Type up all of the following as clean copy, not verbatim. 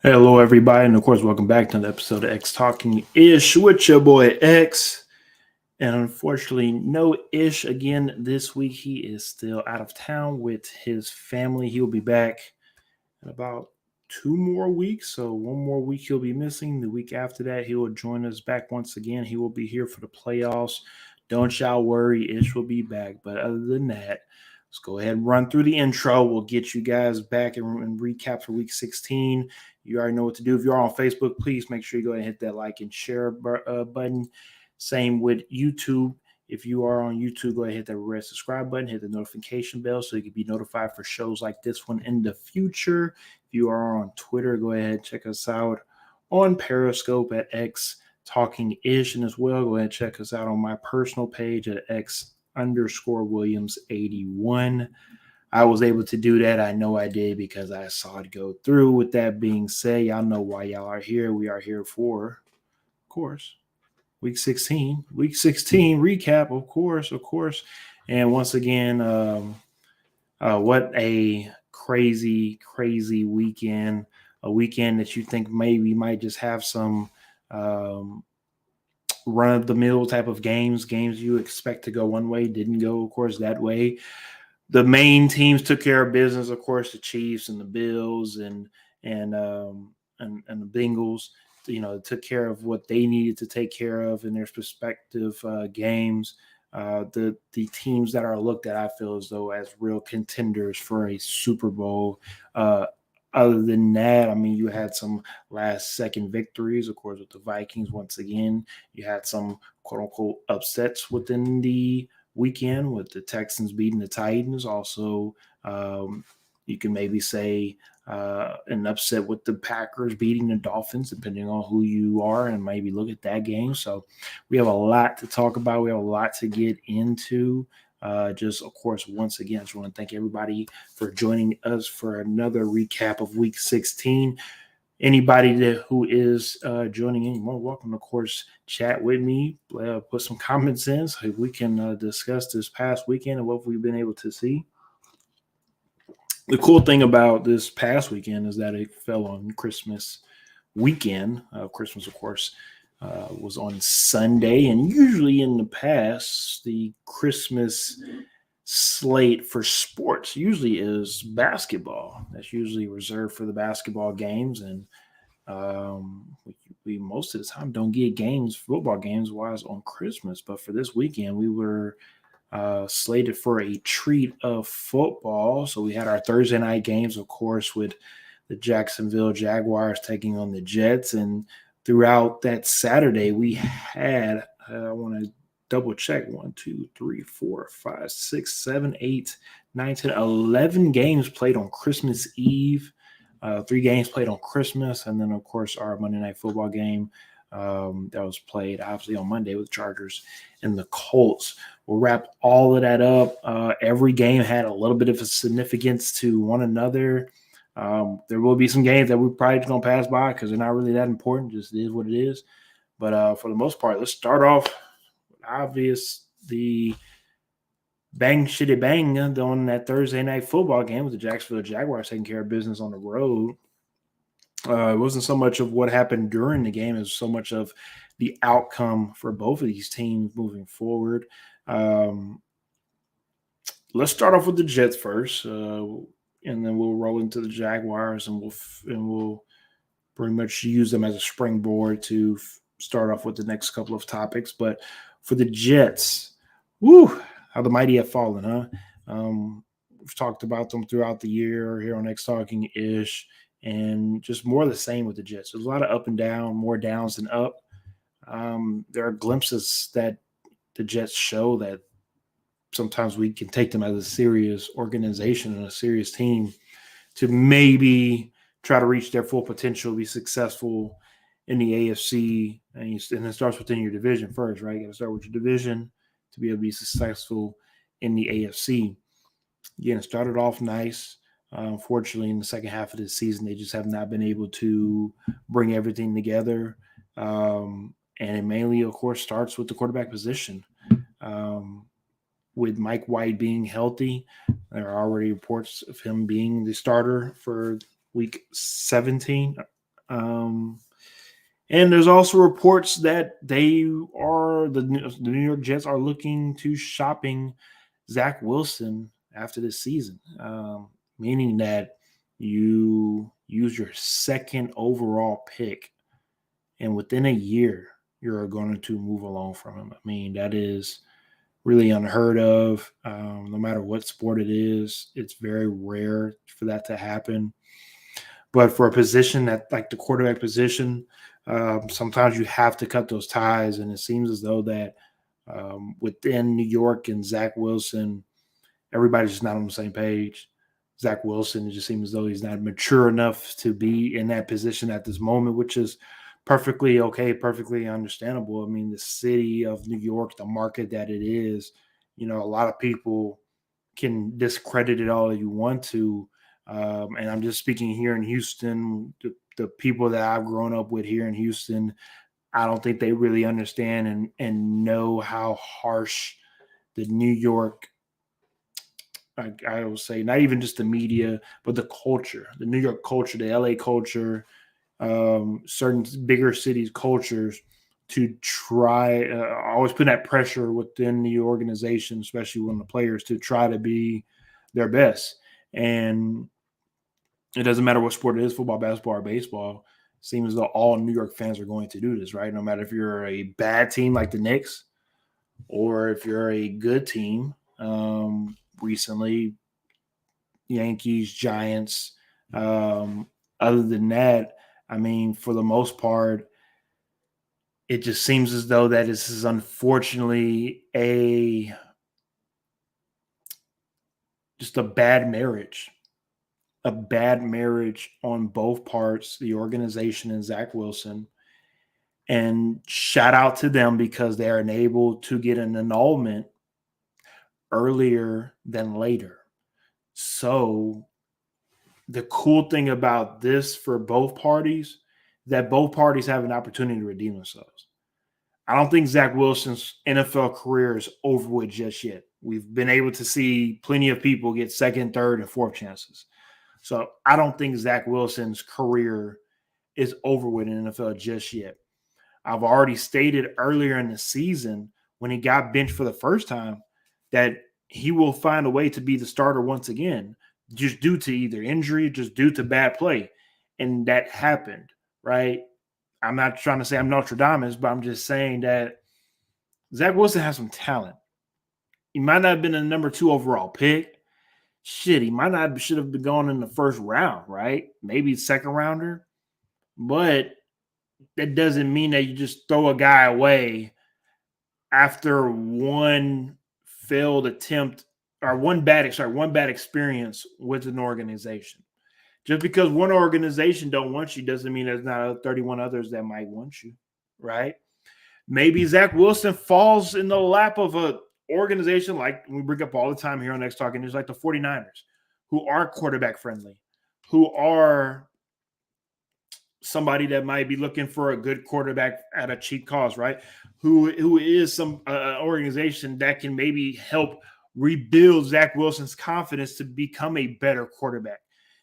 Hello, everybody, and of course, welcome back to another episode of X Talking Ish with your boy X. And unfortunately, no Ish again this week. He is still out of town with his family. He'll be back in about 2 more weeks. So, 1 more week he'll be missing. The week after that, he will join us back once again. He will be here for the playoffs. Don't y'all worry, Ish will be back. But other than that, let's go ahead and run through the intro. We'll get you guys back and recap for week 16. You already know what to do. If you're on Facebook, please make sure you go ahead and hit that like and share button. Same with YouTube. If you are on YouTube, go ahead and hit that red subscribe button, hit the notification bell so you can be notified for shows like this one in the future. If you are on Twitter, go ahead and check us out on Periscope at X Talking Ish. And as well, go ahead and check us out on my personal page at X_Williams81. I was able to do that. I know I did because I saw it go through. With that being said, y'all know why y'all are here. We are here for, of course, week 16. Week 16 recap, of course. And once again, what a crazy weekend. A weekend that you think maybe might just have some run of the mill type of games you expect to go one way, didn't go, of course, that way. The main teams took care of business, of course, the Chiefs and the Bills and the Bengals. Took care of what they needed to take care of in their respective games. The teams that are looked at, I feel as though as real contenders for a Super Bowl. Other than that, I mean, you had some last second victories, of course, with the Vikings once again. You had some quote unquote upsets within the weekend with the Texans beating the Titans. Also, you can maybe say an upset with the Packers beating the Dolphins, depending on who you are, and maybe look at that game. So we have a lot to talk about. We have a lot to get into. Just, of course, once again, I just want to thank everybody for joining us for another recap of Week 16. Anybody who is joining in, you're more welcome, of course, chat with me, put some comments in so we can discuss this past weekend and what we've been able to see. The cool thing about this past weekend is that it fell on Christmas weekend. Christmas, of course, was on Sunday, and usually in the past, the Christmas slate for sports usually is basketball. That's usually reserved for the basketball games, and we most of the time don't get games, football games wise, on Christmas. But for this weekend, we were slated for a treat of football. So we had our Thursday night games, of course, with the Jacksonville Jaguars taking on the Jets. And throughout that Saturday, we had, I want to double check, 1, 2, 3, 4, 5, 6, 7, 8, 9, 10, 11 games played on Christmas Eve. 3 games played on Christmas. And then, of course, our Monday Night Football game that was played obviously on Monday with Chargers and the Colts. We'll wrap all of that up. Every game had a little bit of a significance to one another. There will be some games that we're probably just going to pass by because they're not really that important. Just is what it is. But for the most part, let's start off with obvious the bang shitty bang on that Thursday night football game with the Jacksonville Jaguars taking care of business on the road. It wasn't so much of what happened during the game as so much of the outcome for both of these teams moving forward. Let's start off with the Jets first, and then we'll roll into the Jaguars, and we'll pretty much use them as a springboard to start off with the next couple of topics. But for the Jets, woo, how the mighty have fallen, huh? We've talked about them throughout the year here on X Talking Ish, and just more of the same with the Jets. There's a lot of up and down, more downs than up. There are glimpses that the Jets show that sometimes we can take them as a serious organization and a serious team to maybe try to reach their full potential, be successful in the AFC. And it starts within your division first, right? You got to start with your division to be able to be successful in the AFC. Again, it started off nice. Unfortunately, in the second half of the season, they just have not been able to bring everything together. And it mainly, of course, starts with the quarterback position. With Mike White being healthy, there are already reports of him being the starter for week 17. And there's also reports that the New York Jets are looking to shopping Zach Wilson after this season, meaning that you use your second overall pick, and within a year you're going to move along from him. I mean, that is really unheard of. No matter what sport it is, it's very rare for that to happen. But for a position that, like the quarterback position, sometimes you have to cut those ties. And it seems as though that within New York and Zach Wilson, everybody's just not on the same page. Zach Wilson, it just seems as though he's not mature enough to be in that position at this moment, which is perfectly okay, perfectly understandable. I mean, the city of New York, the market that it is, a lot of people can discredit it all you want to. And I'm just speaking here in Houston, the people that I've grown up with here in Houston, I don't think they really understand and know how harsh the New York, I will say, not even just the media, but the culture, the New York culture, the LA culture, certain bigger cities cultures to try, always put that pressure within the organization, especially when the players, to try to be their best. And it doesn't matter what sport it is, football, basketball, or baseball. It seems as though all New York fans are going to do this, right? No matter if you're a bad team like the Knicks or if you're a good team. Recently, Yankees, Giants. Other than that, I mean, for the most part, it just seems as though that this is unfortunately just a bad marriage on both parts, the organization and Zach Wilson. And shout out to them because they are able to get an annulment earlier than later. So the cool thing about this for both parties, that both parties have an opportunity to redeem themselves. I don't think Zach Wilson's NFL career is over with just yet. We've been able to see plenty of people get second, third, and fourth chances. So I don't think Zach Wilson's career is over with in the NFL just yet. I've already stated earlier in the season when he got benched for the first time that he will find a way to be the starter once again, just due to either injury, just due to bad play. And that happened, right? I'm not trying to say I'm Nostradamus, but I'm just saying that Zach Wilson has some talent. He might not have been a number 2 overall pick. Shit, he might not should have been gone in the first round, right? Maybe second rounder. But that doesn't mean that you just throw a guy away after one failed attempt or one bad experience with an organization. Just because one organization don't want you doesn't mean there's not 31 others that might want you, right? Maybe Zach Wilson falls in the lap of a organization like we bring up all the time here on X Talking, there's like the 49ers, who are quarterback friendly, who are somebody that might be looking for a good quarterback at a cheap cost, right? Who is some organization that can maybe help rebuild Zach Wilson's confidence to become a better quarterback.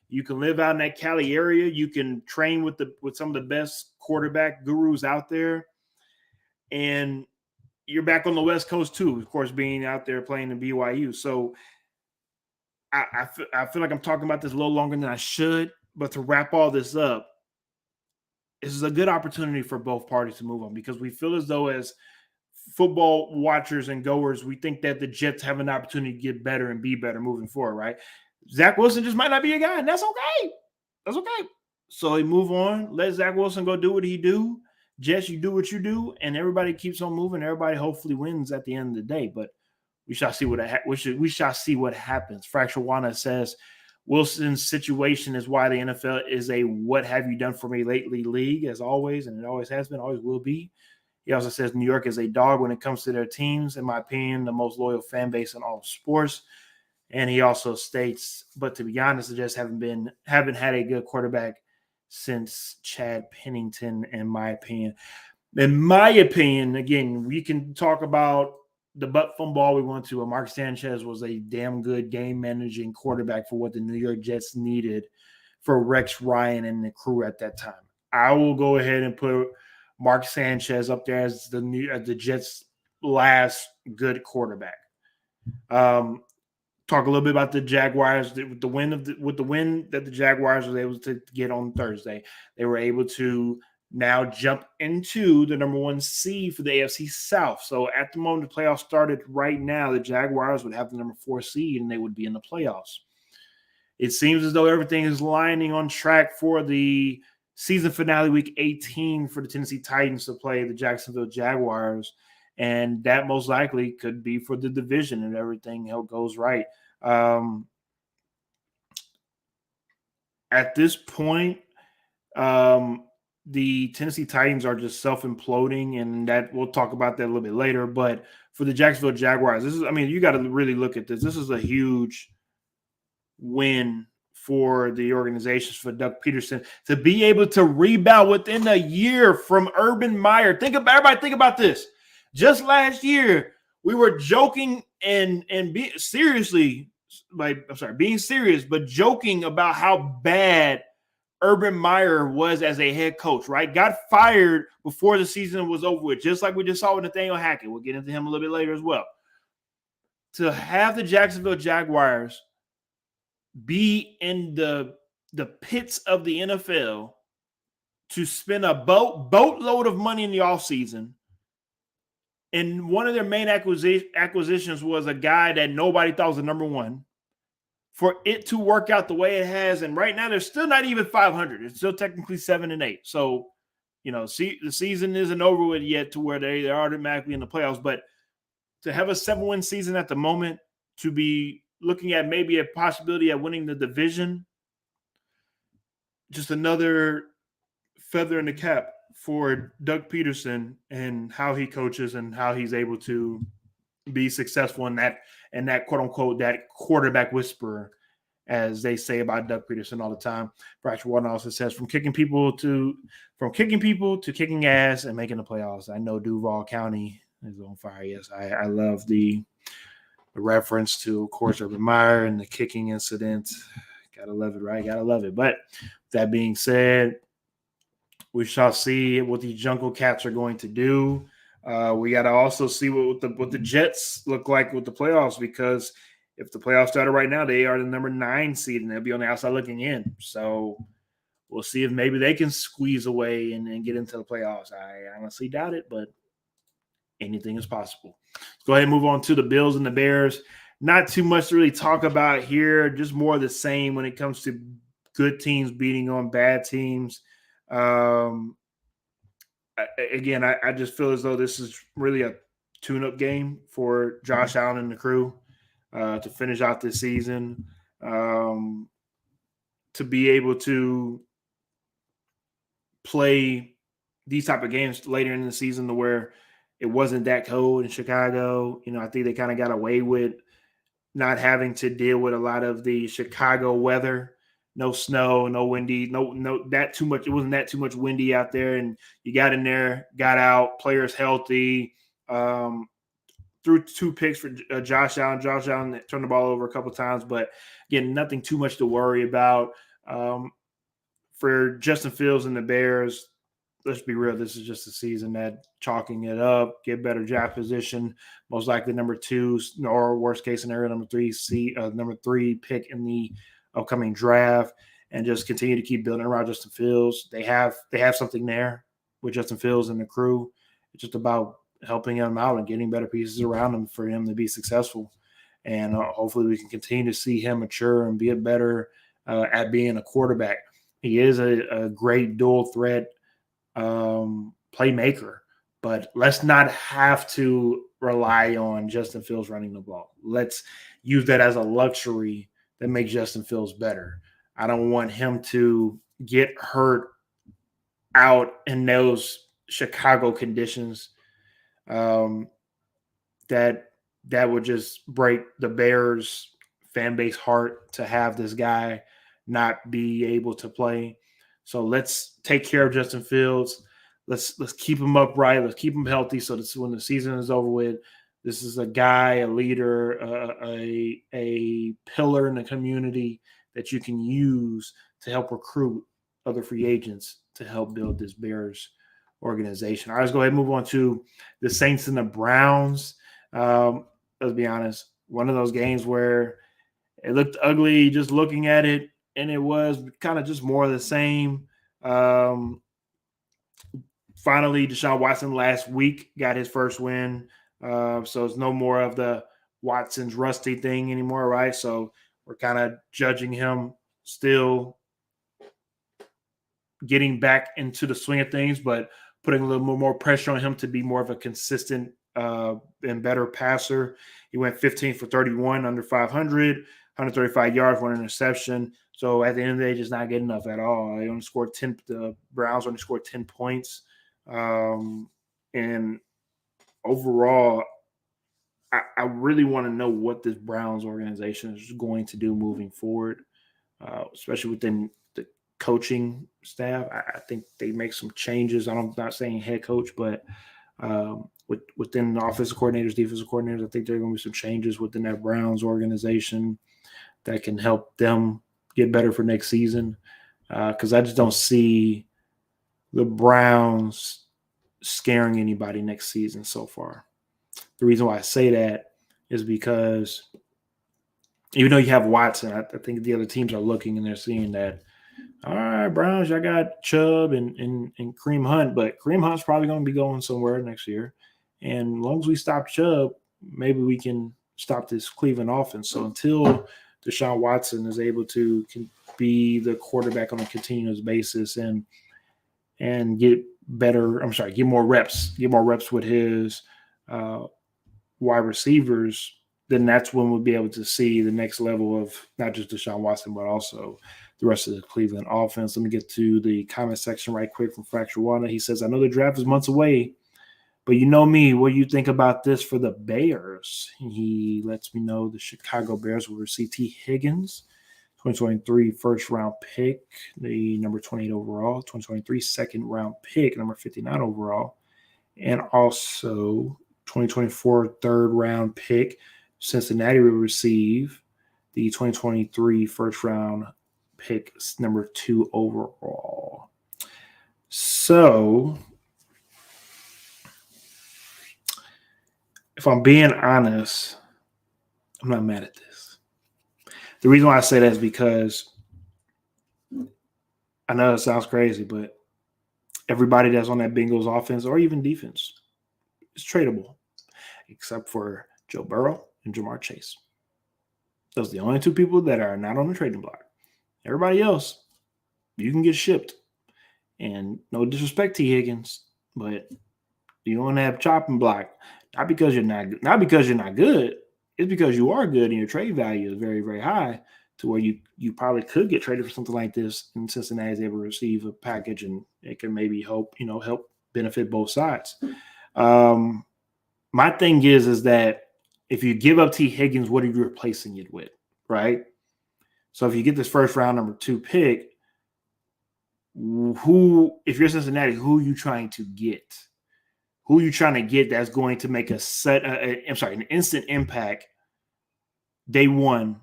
You can live out in that Cali area. You can train with some of the best quarterback gurus out there, and you're back on the West Coast too. Of course, being out there playing in BYU. So I feel like I'm talking about this a little longer than I should. But to wrap all this up, this is a good opportunity for both parties to move on because we feel as though as football watchers and goers, we think that the Jets have an opportunity to get better and be better moving forward, right? Zach Wilson just might not be a guy, and that's okay. That's okay. So they move on. Let Zach Wilson go do what he do. Jets, you do what you do, and everybody keeps on moving. Everybody hopefully wins at the end of the day, but we shall see we shall see what happens. Fracture Wana says Wilson's situation is why the NFL is a what have you done for me lately league, as always, and it always has been, always will be. He also says New York is a dog when it comes to their teams. In my opinion, the most loyal fan base in all of sports. And he also states, but to be honest, they just haven't had a good quarterback since Chad Pennington, in my opinion. In my opinion, again, we can talk about the butt fumble ball we want to. But Mark Sanchez was a damn good game managing quarterback for what the New York Jets needed for Rex Ryan and the crew at that time. I will go ahead and put Mark Sanchez up there as the Jets' last good quarterback. Talk a little bit about the Jaguars with the win that the Jaguars was able to get on Thursday. They were able to now jump into the number 1 seed for the AFC South. So at the moment the playoffs started right now, the Jaguars would have the number 4 seed and they would be in the playoffs. It seems as though everything is lining on track for the season finale week 18 for the Tennessee Titans to play the Jacksonville Jaguars. And that most likely could be for the division if everything goes right. At this point, the Tennessee Titans are just self-imploding, and that we'll talk about that a little bit later. But for the Jacksonville Jaguars, you got to really look at this. This is a huge win for the organizations, for Doug Peterson, to be able to rebound within a year from Urban Meyer. Everybody think about this. Just last year, we were joking and being serious, but joking about how bad Urban Meyer was as a head coach, right? Got fired before the season was over with, just like we just saw with Nathaniel Hackett. We'll get into him a little bit later as well. To have the Jacksonville Jaguars be in the pits of the NFL, to spend a boatload of money in the offseason, and one of their main acquisitions was a guy that nobody thought was the number 1, for it to work out the way it has. And right now they're still not even 500. It's still technically 7-8. So, the season isn't over with yet to where they're automatically in the playoffs. But to have a 7-win season at the moment, to be looking at maybe a possibility at winning the division, just another feather in the cap for Doug Peterson and how he coaches and how he's able to be successful in that quote unquote, that quarterback whisperer, as they say about Doug Peterson all the time. Bryce Warren also says, from kicking people to kicking ass and making the playoffs. I know Duval County is on fire. Yes, I love the reference to, of course, Urban Meyer and the kicking incident. Gotta love it, right? Gotta love it. But that being said, we shall see what the Jungle Cats are going to do. We got to also see what the Jets look like with the playoffs, because if the playoffs started right now, they are the number 9 seed and they'll be on the outside looking in. So we'll see if maybe they can squeeze away and get into the playoffs. I honestly doubt it, but anything is possible. Let's go ahead and move on to the Bills and the Bears. Not too much to really talk about here, just more of the same when it comes to good teams beating on bad teams. Again, I just feel as though this is really a tune-up game for Josh Allen and the crew to finish out this season, to be able to play these type of games later in the season to where it wasn't that cold in Chicago. I think they kind of got away with not having to deal with a lot of the Chicago weather. No snow, no windy, no that too much. It wasn't that too much windy out there, and you got in there, got out, players healthy. Threw 2 picks for Josh Allen. Josh Allen turned the ball over a couple times, but again, nothing too much to worry about. For Justin Fields and the Bears, let's be real, this is just a season that chalking it up, get better draft position, most likely number 2, or worst case scenario, number 3 pick in the upcoming draft, and just continue to keep building around Justin Fields. They have something there with Justin Fields and the crew. It's just about helping him out and getting better pieces around him for him to be successful. And hopefully we can continue to see him mature and be better at being a quarterback. He is a great dual threat playmaker, but let's not have to rely on Justin Fields running the ball. Let's use that as a luxury that makes Justin Fields better. I don't want him to get hurt out in those Chicago conditions. That would just break the Bears fan base heart to have this guy not be able to play. So let's take care of Justin Fields. Let's keep him upright. Let's keep him healthy so that when the season is over with, this is a guy, a leader, a pillar in the community that you can use to help recruit other free agents to help build this Bears organization. All right, let's go ahead and move on to the Saints and the Browns. Let's be honest, one of those games where it looked ugly just looking at it, and it was kind of just more of the same. Finally, Deshaun Watson last week got his first win. So it's no more of the Watson's rusty thing anymore, right? So we're kind of judging him still getting back into the swing of things, but putting a little more pressure on him to be more of a consistent and better passer. He went 15 for 31, under 500, 135 yards, one interception. So at the end of the day, just not good enough at all. They only scored 10. The Browns only scored 10 points. And overall, I really want to know what this Browns organization is going to do moving forward, especially within the coaching staff. I think they make some changes. I'm not saying head coach, but within the offensive coordinators, defensive coordinators, I think there are going to be some changes within that Browns organization that can help them get better for next season. Because I just don't see the Browns scaring anybody next season so far. The reason why I say that is because even though you have Watson, I think the other teams are looking and they're seeing that, all right, Browns, I got Chubb and Kareem Hunt, but Kareem Hunt's probably going to be going somewhere next year. And as long as we stop Chubb, maybe we can stop this Cleveland offense. So until Deshaun Watson is able to be the quarterback on a continuous basis and get more reps with his wide receivers, then that's when we'll be able to see the next level of not just Deshaun Watson, but also the rest of the Cleveland offense. Let me get to the comment section right quick from Fracture One. He says, I know the draft is months away, but you know me, what do you think about this for the Bears? He lets me know the Chicago Bears will receive T. Higgins, 2023 first-round pick, the number 28 overall, 2023 second-round pick, number 59 overall, and also 2024 third-round pick. Cincinnati will receive the 2023 first-round pick, number 2 overall. So, if I'm being honest, I'm not mad at this. The reason why I say that is because I know it sounds crazy, but everybody that's on that Bengals offense or even defense is tradable, except for Joe Burrow and Jamar Chase. Those are the only two people that are not on the trading block. Everybody else, you can get shipped. And no disrespect to Higgins, but you don't have chopping block. Not because you're not good. It's because you are good and your trade value is very, very high to where you probably could get traded for something like this, and Cincinnati is able to receive a package and it can maybe help benefit both sides. My thing is that if you give up T. Higgins, what are you replacing it with, right? So if you get this first round number 2 pick, if you're Cincinnati, who are you trying to get? Who are you trying to get that's going to make an instant impact day one?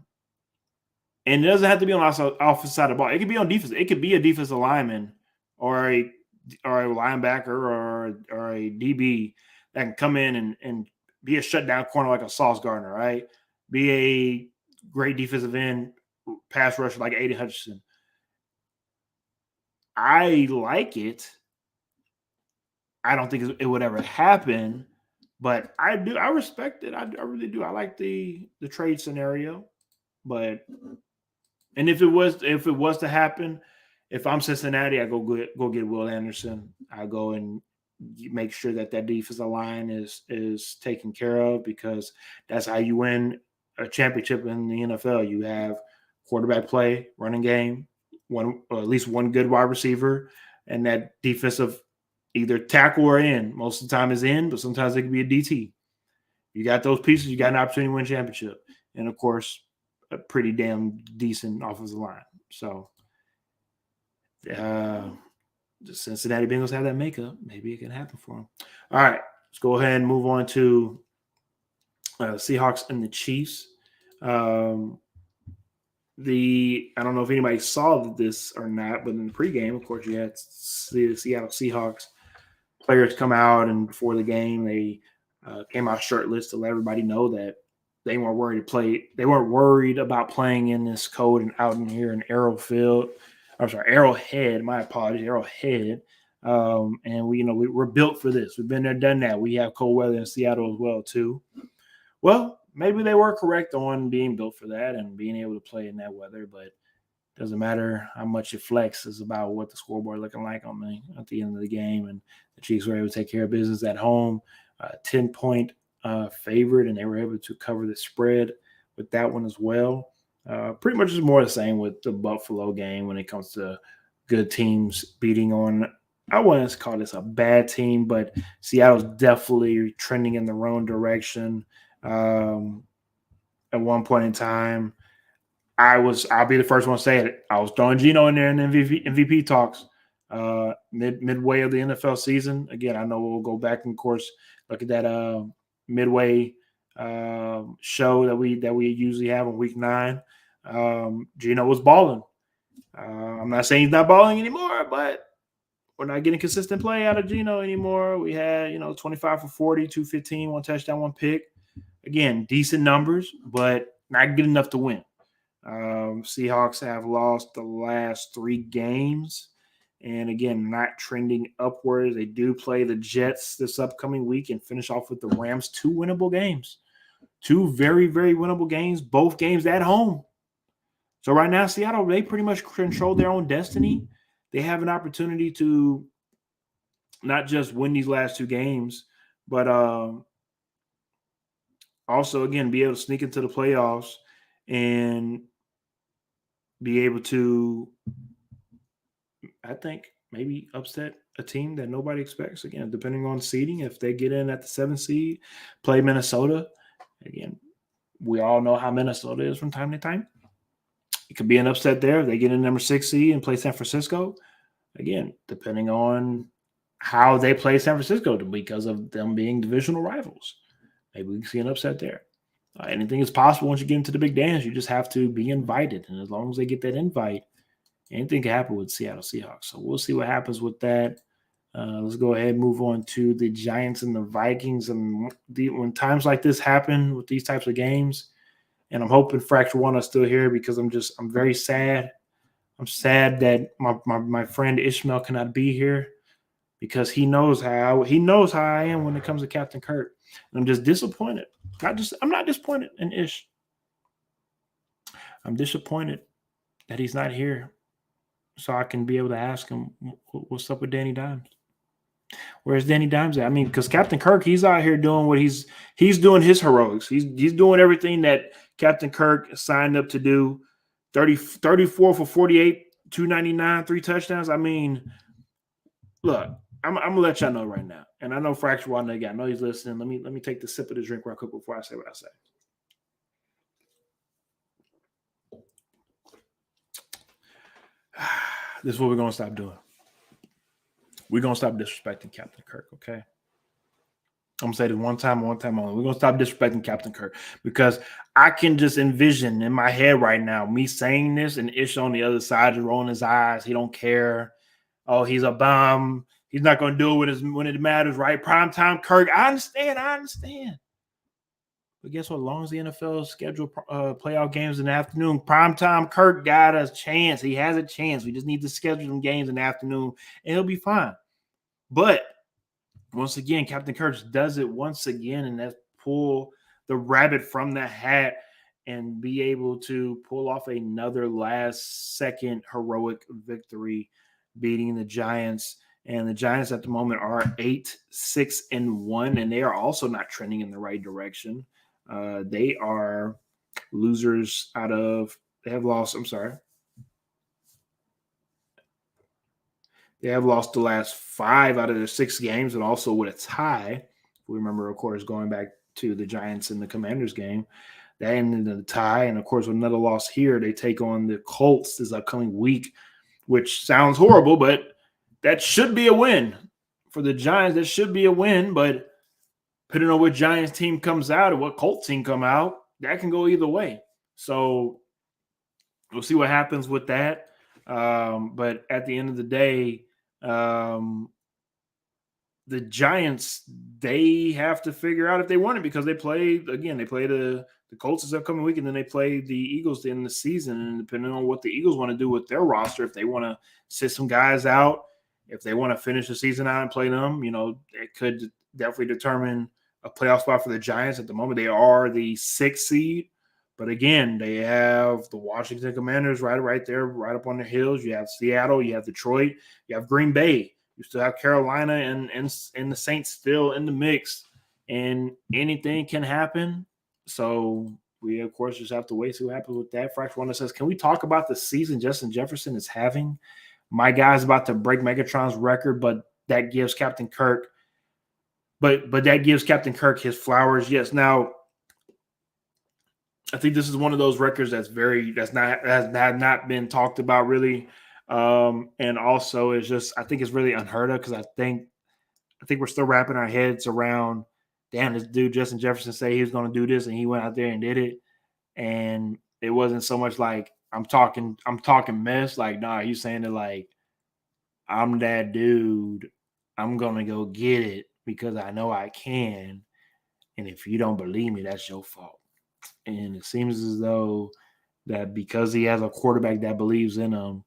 And it doesn't have to be on the offensive side of the ball. It could be on defense. It could be a defensive lineman or a linebacker or a DB that can come in and be a shutdown corner like a Sauce Gardner, right? Be a great defensive end, pass rusher like Aiden Hutchinson. I like it. I don't think it would ever happen, but I do. I respect it. I really do. I like the trade scenario, and if it was to happen, if I'm Cincinnati, I go get Will Anderson. I go and make sure that defensive line is taken care of, because that's how you win a championship in the NFL. You have quarterback play, running game, at least one good wide receiver, and that defensive either tackle or in. Most of the time is in, but sometimes it can be a DT. You got those pieces, you got an opportunity to win a championship. And, of course, a pretty damn decent offensive line. So the Cincinnati Bengals have that makeup. Maybe it can happen for them. All right, let's go ahead and move on to Seahawks and the Chiefs. I don't know if anybody saw this or not, but in the pregame, of course, you had the Seattle Seahawks players come out, and before the game, they came out shirtless to let everybody know that they weren't worried to play. They weren't worried about playing in this cold and out in here in Arrowfield. I'm sorry, Arrowhead. My apologies, Arrowhead. And we're built for this. We've been there, done that. We have cold weather in Seattle as well too. Well, maybe they were correct on being built for that and being able to play in that weather, but it doesn't matter how much you flex. It's about what the scoreboard looking like at the end of the game. And the Chiefs were able to take care of business at home, 10-point favorite, and they were able to cover the spread with that one as well. Pretty much is more the same with the Buffalo game when it comes to good teams beating on. I wouldn't call this a bad team, but Seattle's definitely trending in the wrong direction. At one point in time, I'll be the first one to say it. I was throwing Geno in there in MVP talks midway of the NFL season. Again, I know we'll go back and, of course, look at that midway show that we usually have on week 9. Geno was balling. I'm not saying he's not balling anymore, but we're not getting consistent play out of Geno anymore. We had 25 for 40, 215, 1 touchdown, 1 pick. Again, decent numbers, but not good enough to win. Seahawks have lost the last 3 games, and again, not trending upwards. They do play the Jets this upcoming week and finish off with the Rams. 2 winnable games, 2 very, very winnable games, both games at home. So right now, Seattle, they pretty much control their own destiny. They have an opportunity to not just win these last 2 games, but also, again, be able to sneak into the playoffs and be able to, I think, maybe upset a team that nobody expects. Again, depending on seeding, if they get in at the 7th seed, play Minnesota. Again, we all know how Minnesota is from time to time. It could be an upset there. If they get in number 6 seed and play San Francisco. Again, depending on how they play San Francisco because of them being divisional rivals. Maybe we can see an upset there. Anything is possible once you get into the big dance. You just have to be invited. And as long as they get that invite, anything can happen with Seattle Seahawks. So we'll see what happens with that. Let's go ahead and move on to the Giants and the Vikings. And when times like this happen with these types of games, and I'm hoping Fracture One is still here because I'm very sad. I'm sad that my friend Ishmael cannot be here because he knows how I am when it comes to Captain Kirk. And I'm just disappointed. I'm not disappointed in Ish. I'm disappointed that he's not here so I can be able to ask him what's up with Danny Dimes. Where's Danny Dimes at? I mean, because Captain Kirk, he's out here doing what he's doing his heroics. He's doing everything that Captain Kirk signed up to do. 34 for 48, 299, 3 touchdowns. I mean, look, I'm gonna let y'all know right now. And I know Fracture One again. I know he's listening. Let me take the sip of the drink real quick before I say what I say. This is what we're gonna stop doing. We're gonna stop disrespecting Captain Kirk, okay? I'm gonna say this one time only. We're gonna stop disrespecting Captain Kirk because I can just envision in my head right now me saying this and Ish on the other side just rolling his eyes. He don't care. Oh, he's a bum. He's not gonna do it when it matters, right? Primetime Kirk. I understand. But guess what? As long as the NFL schedule playoff games in the afternoon, primetime Kirk got a chance. He has a chance. We just need to schedule them games in the afternoon, and he'll be fine. But once again, Captain Kirk does it once again, and that's pull the rabbit from the hat and be able to pull off another last-second heroic victory, beating the Giants. And the Giants at the moment are 8-6-1, and they are also not trending in the right direction. They are losers they have lost the last 5 out of their 6 games, and also with a tie. We remember, of course, going back to the Giants and the Commanders game. That ended in a tie, and of course, with another loss here, they take on the Colts this upcoming week, which sounds horrible, but that should be a win. For the Giants, that should be a win, but depending on what Giants team comes out or what Colts team come out, that can go either way. So we'll see what happens with that. But at the end of the day, um, the Giants, they have to figure out if they want it, because they play the Colts this upcoming week, and then they play the Eagles in the season. And depending on what the Eagles want to do with their roster, if they want to sit some guys out, if they want to finish the season out and play them, it could definitely determine a playoff spot for the Giants. At the moment, they are the 6th seed. But again, they have the Washington Commanders right there, right up on the hills. You have Seattle, you have Detroit, you have Green Bay. You still have Carolina and the Saints still in the mix, and anything can happen. So we, of course, just have to wait, see what happens with that. Fraction One says, can we talk about the season Justin Jefferson is having? My guy's about to break Megatron's record, but that gives Captain Kirk his flowers. Yes. Now, I think this is one of those records has not been talked about really. And also it's just, I think it's really unheard of, because I think we're still wrapping our heads around, damn, this dude Justin Jefferson say he was going to do this, and he went out there and did it. And it wasn't so much like I'm talking mess. Like, nah, he's saying it like, I'm that dude. I'm going to go get it because I know I can. And if you don't believe me, that's your fault. And it seems as though that because he has a quarterback that believes in him,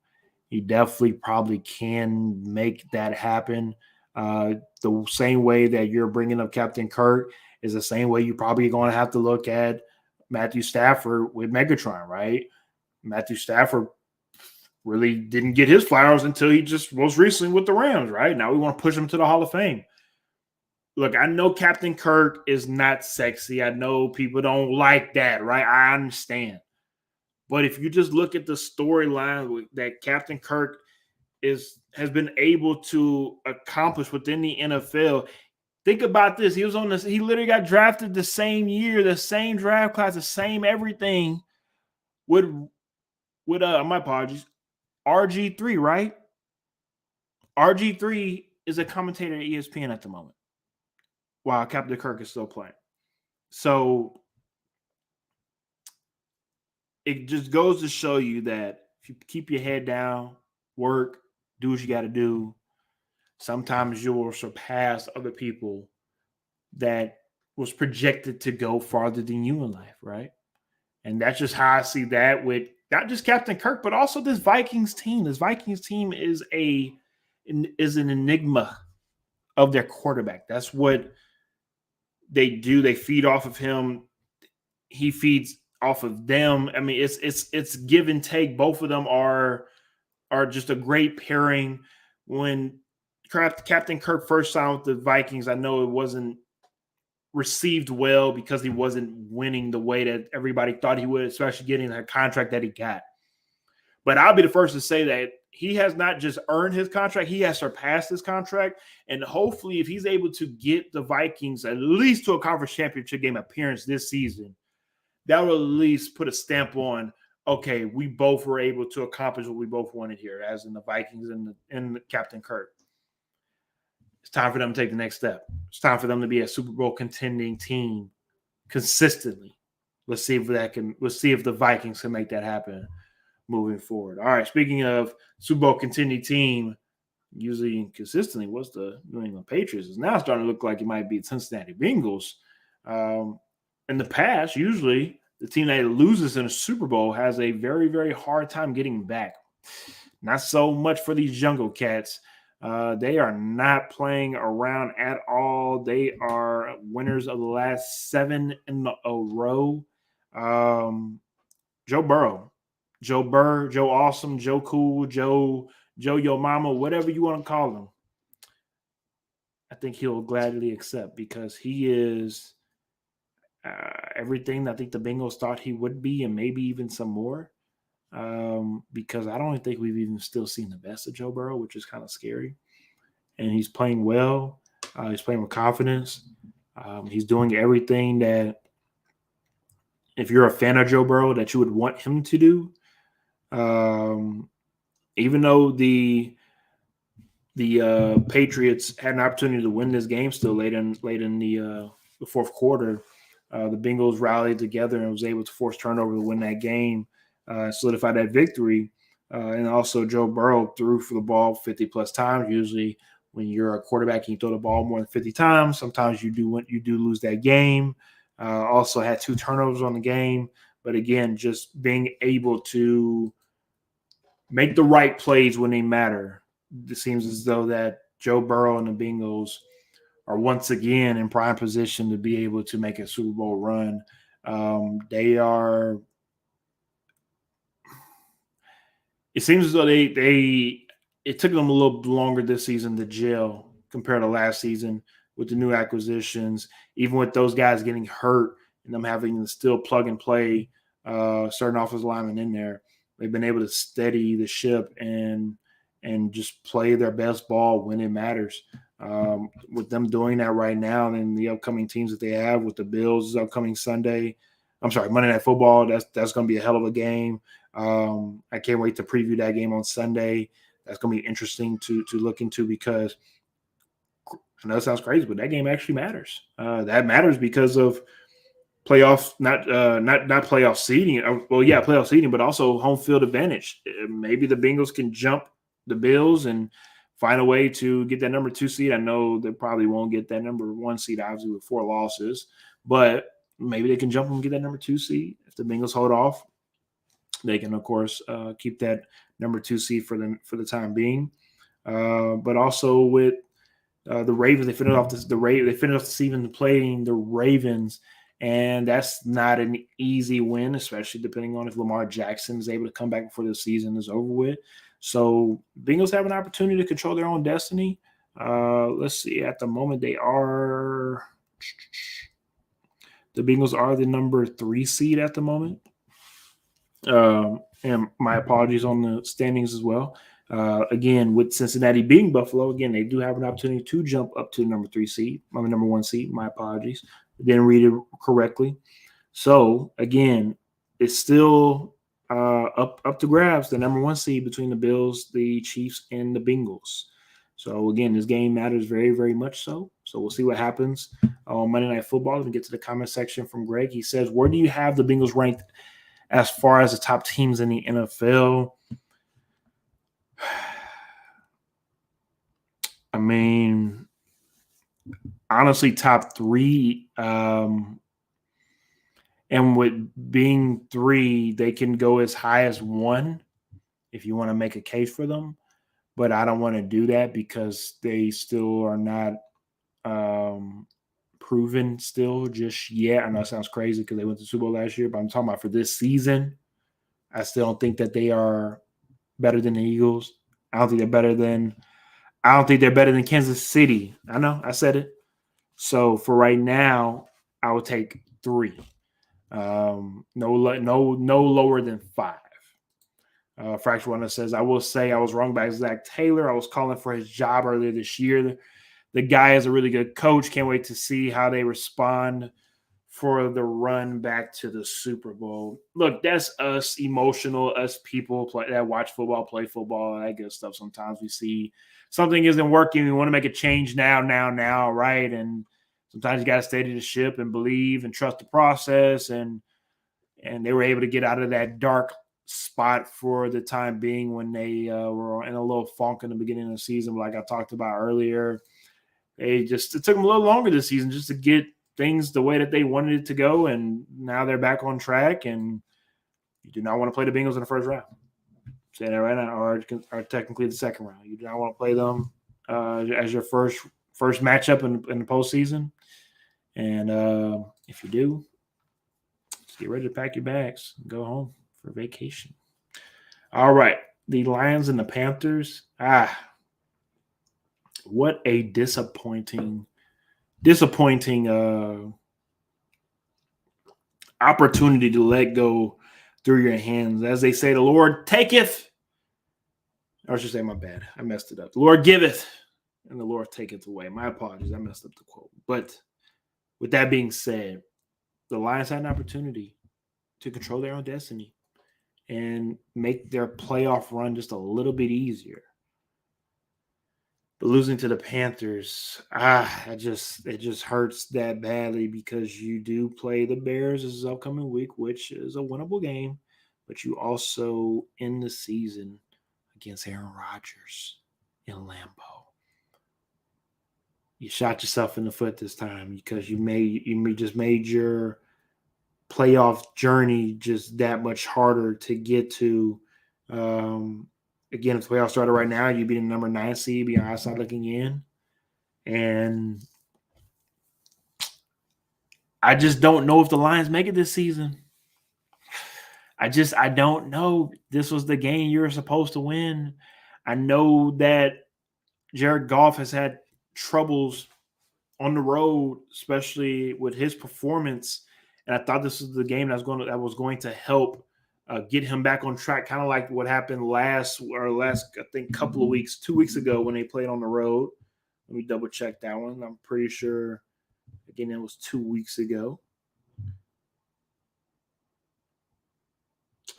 he definitely probably can make that happen. The same way that you're bringing up Captain Kirk is the same way you're probably going to have to look at Matthew Stafford with Megatron, right? Matthew Stafford really didn't get his flowers until he just most recently with the Rams, right? Now we want to push him to the Hall of Fame. Look, I know Captain Kirk is not sexy. I know people don't like that, right? I understand. But if you just look at the storyline that Captain Kirk has been able to accomplish within the NFL, think about this. He literally got drafted the same year, the same draft class, the same everything with my apologies, RG3, right? RG3 is a commentator at ESPN at the moment, while Captain Kirk is still playing. So it just goes to show you that if you keep your head down, work, do what you got to do, sometimes you will surpass other people that was projected to go farther than you in life, right? And that's just how I see that with not just Captain Kirk, but also this Vikings team. This Vikings team is an enigma of their quarterback. That's what they do. They feed off of him. He feeds off of them. I mean, it's give and take. Both of them are just a great pairing. When Captain Kirk first signed with the Vikings, I know it wasn't received well because he wasn't winning the way that everybody thought he would, especially getting that contract that he got. But I'll be the first to say that he has not just earned his contract, he has surpassed his contract. And hopefully, if he's able to get the Vikings at least to a conference championship game appearance this season, that will at least put a stamp on, okay, we both were able to accomplish what we both wanted here, as in the Vikings and the Captain Kirk. It's time for them to take the next step. It's time for them to be a Super Bowl contending team consistently. Let's see if the Vikings can make that happen moving forward. All right, speaking of Super Bowl contending team, usually consistently, what's the New England Patriots? Is now starting to look like it might be the Cincinnati Bengals. In the past, usually the team that loses in a Super Bowl has a very, very hard time getting back. Not so much for these Jungle Cats. They are not playing around at all. They are winners of the last 7 in a row. Joe Burrow, Joe Burr, Joe Awesome, Joe Cool, Joe Yo Mama, whatever you want to call him. I think he'll gladly accept, because he is everything I think the Bengals thought he would be, and maybe even some more. Because I don't think we've even still seen the best of Joe Burrow, which is kind of scary. And he's playing well. He's playing with confidence. He's doing everything that, if you're a fan of Joe Burrow, that you would want him to do. Even though the Patriots had an opportunity to win this game still late in the fourth quarter, the Bengals rallied together and was able to force turnover to win that game. solidify that victory. And also, Joe Burrow threw for the ball 50 plus times. Usually, when you're a quarterback and you throw the ball more than 50 times, sometimes you do lose that game. Also had 2 turnovers on the game, but again, just being able to make the right plays when they matter. It seems as though that Joe Burrow and the Bengals are once again in prime position to be able to make a Super Bowl run. They are. It seems as though it took them a little longer this season to gel compared to last season with the new acquisitions, even with those guys getting hurt and them having to still plug and play certain offensive linemen in there. They've been able to steady the ship and just play their best ball when it matters. With them doing that right now and the upcoming teams that they have with the Bills upcoming Sunday, Monday Night Football, that's going to be a hell of a game. I can't wait to preview that game on Sunday. That's going to be interesting to look into because I know it sounds crazy, but that game actually matters. That matters because of playoff, not playoff seeding. Well, yeah, playoff seeding, but also home field advantage. Maybe the Bengals can jump the Bills and find a way to get that number 2 seed. I know they probably won't get that number 1 seed, obviously, with 4 losses, but maybe they can jump and get that number 2 seed. If the Bengals hold off, they can, of course, keep that number 2 seed for the time being. But also with the Ravens, they finished off the season playing the Ravens, and that's not an easy win, especially depending on if Lamar Jackson is able to come back before the season is over with. So Bengals have an opportunity to control their own destiny. Let's see. At the moment, the Bengals are the number 3 seed at the moment. And my apologies on the standings as well. Again, with Cincinnati beating Buffalo, again, they do have an opportunity to jump up to the number 1 seed. My apologies. I didn't read it correctly. So, again, it's still up to grabs, the number 1 seed between the Bills, the Chiefs, and the Bengals. So, again, this game matters very, very much so. So, we'll see what happens on Monday Night Football. Let me get to the comment section from Greg. He says, where do you have the Bengals ranked as far as the top teams in the NFL? I mean, honestly, top 3. And with being 3, they can go as high as 1 if you want to make a case for them. But I don't want to do that because they still are not proven still just yet. I know it sounds crazy because they went to the Super Bowl last year, but I'm talking about for this season. I still don't think that they are better than the Eagles. I don't think they're better than Kansas City. I know, I said it. So for right now, I would take 3. No lower than 5. Fracture Runner says, I will say I was wrong about Zach Taylor. I was calling for his job earlier this year. The guy is a really good coach. Can't wait to see how they respond for the run back to the Super Bowl. Look, that's us emotional, us people that watch football, play football, that good stuff. Sometimes we see something isn't working. We want to make a change now, right? And sometimes you got to steady the ship and believe and trust the process. And they were able to get out of that dark spot for the time being when they were in a little funk in the beginning of the season, like I talked about earlier. It took them a little longer this season just to get things the way that they wanted it to go, and now they're back on track, and you do not want to play the Bengals in the first round. I'm saying that right now, or technically the second round. You do not want to play them as your first matchup in the postseason. And if you do, just get ready to pack your bags and go home for vacation. All right. The Lions and the Panthers. What a disappointing opportunity to let go through your hands. As they say, the Lord taketh, or I should say, my bad, I messed it up. The Lord giveth, and the Lord taketh away. My apologies, I messed up the quote. But with that being said, the Lions had an opportunity to control their own destiny and make their playoff run just a little bit easier. But losing to the Panthers, it just hurts that badly because you do play the Bears this upcoming week, which is a winnable game. but you also end the season against Aaron Rodgers in Lambeau. You shot yourself in the foot this time because you just made your playoff journey just that much harder to get to. Again, if the playoffs started right now, you'd be the number 9 seed, be outside looking in. And I just don't know if the Lions make it this season. I don't know. This was the game you were supposed to win. I know that Jared Goff has had troubles on the road, especially with his performance. And I thought this was the game that was going to help get him back on track, kind of like what happened last I think couple of weeks, 2 weeks ago when they played on the road. Let me double check that one. I'm pretty sure. Again, it was 2 weeks ago.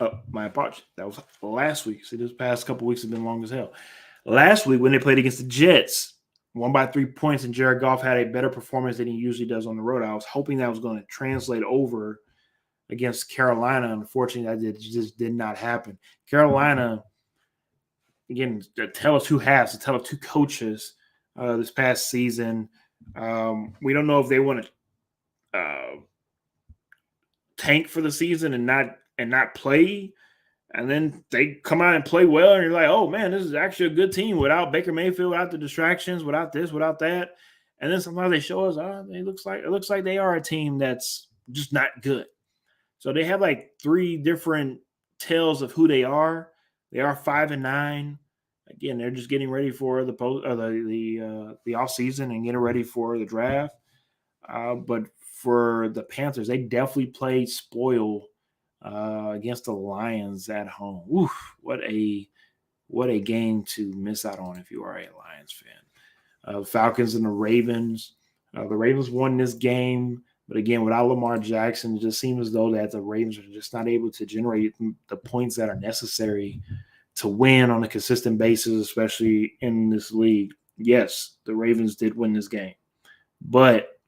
Oh, my apologies. That was last week. See, this past couple of weeks have been long as hell. Last week when they played against the Jets, won by 3 points, and Jared Goff had a better performance than he usually does on the road. I was hoping that was going to translate over against Carolina. Unfortunately, that just did not happen. Carolina, again, the tale of two halves, the tale of two coaches this past season. We don't know if they want to tank for the season and not play, and then they come out and play well, and you're like, oh man, this is actually a good team without Baker Mayfield, without the distractions, without this, without that. And then sometimes they show us, it looks like they are a team that's just not good. So they have like 3 different tales of who they are. They are 5-9. Again, they're just getting ready for the off season and getting ready for the draft. But for the Panthers, they definitely played spoil against the Lions at home. Oof, what a game to miss out on if you are a Lions fan. Falcons and the Ravens. The Ravens won this game, but again, without Lamar Jackson, it just seems as though that the Ravens are just not able to generate the points that are necessary to win on a consistent basis, especially in this league. Yes, the Ravens did win this game, but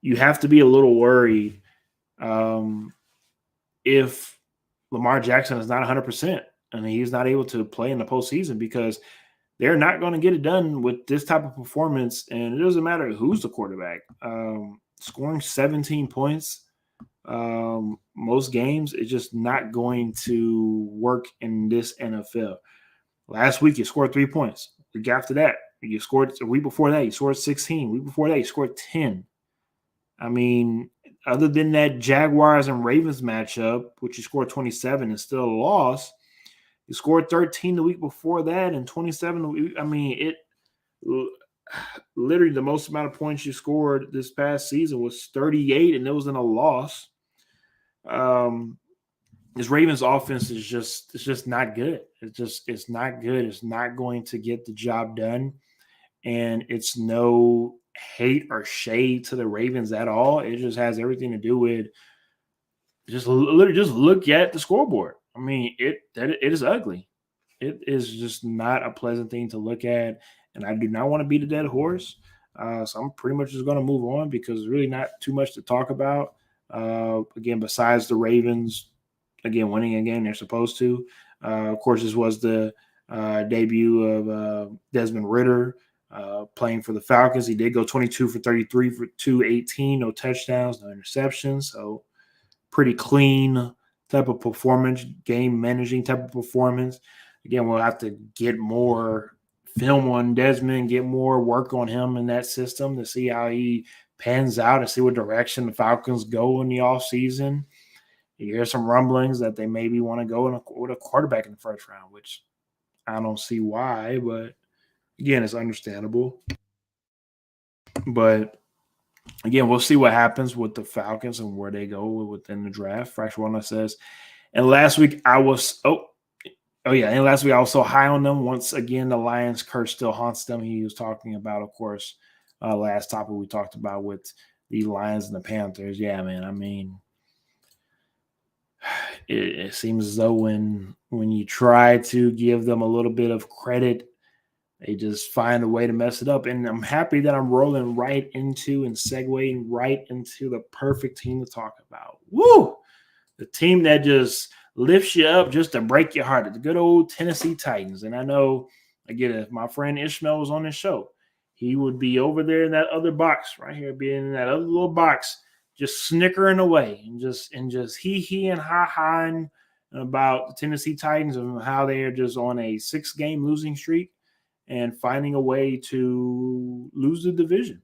you have to be a little worried if Lamar Jackson is not 100% and he's not able to play in the postseason, because they're not going to get it done with this type of performance. And it doesn't matter who's the quarterback. Scoring 17 points most games is just not going to work in this NFL. Last week, you scored 3 points. The week after that, you scored a week before that, you scored 16. Week before that, you scored 10. I mean, other than that Jaguars and Ravens matchup, which you scored 27 and still a loss, you scored 13 the week before that and 27 the week. I mean, it literally the most amount of points you scored this past season was 38, and it was in a loss. This Ravens offense is just not good. It's not good. It's not going to get the job done. And it's no hate or shade to the Ravens at all. It just has everything to do with just look at the scoreboard. I mean, it is ugly. It is just not a pleasant thing to look at. And I do not want to beat a dead horse. So I'm pretty much just going to move on because there's really not too much to talk about. Again, besides the Ravens, again, winning a game they're supposed to. Of course, this was the debut of Desmond Ridder playing for the Falcons. He did go 22 for 33 for 218, no touchdowns, no interceptions. So pretty clean type of performance, game managing type of performance. Again, we'll have to get more film on Desmond, get more work on him in that system to see how he pans out and see what direction the Falcons go in the offseason. You hear some rumblings that they maybe want to go with a quarterback in the first round, which I don't see why, but again, it's understandable. But again, we'll see what happens with the Falcons and where they go within the draft. Fresh Runner says, and last week I was and last week I was so high on them. Once again, the Lions curse still haunts them. He was talking about, of course, last topic we talked about with the Lions and the Panthers. Yeah, man. I mean, it seems as though when you try to give them a little bit of credit, they just find a way to mess it up. And I'm happy that I'm rolling right into and segueing right into the perfect team to talk about. Woo! The team that just lifts you up just to break your heart. The good old Tennessee Titans. And I know, again, if my friend Ishmael was on this show, he would be over there in that other box right here, being in that other little box, just snickering away and just he and ha-haing about the Tennessee Titans and how they are just on a 6-game losing streak and finding a way to lose the division.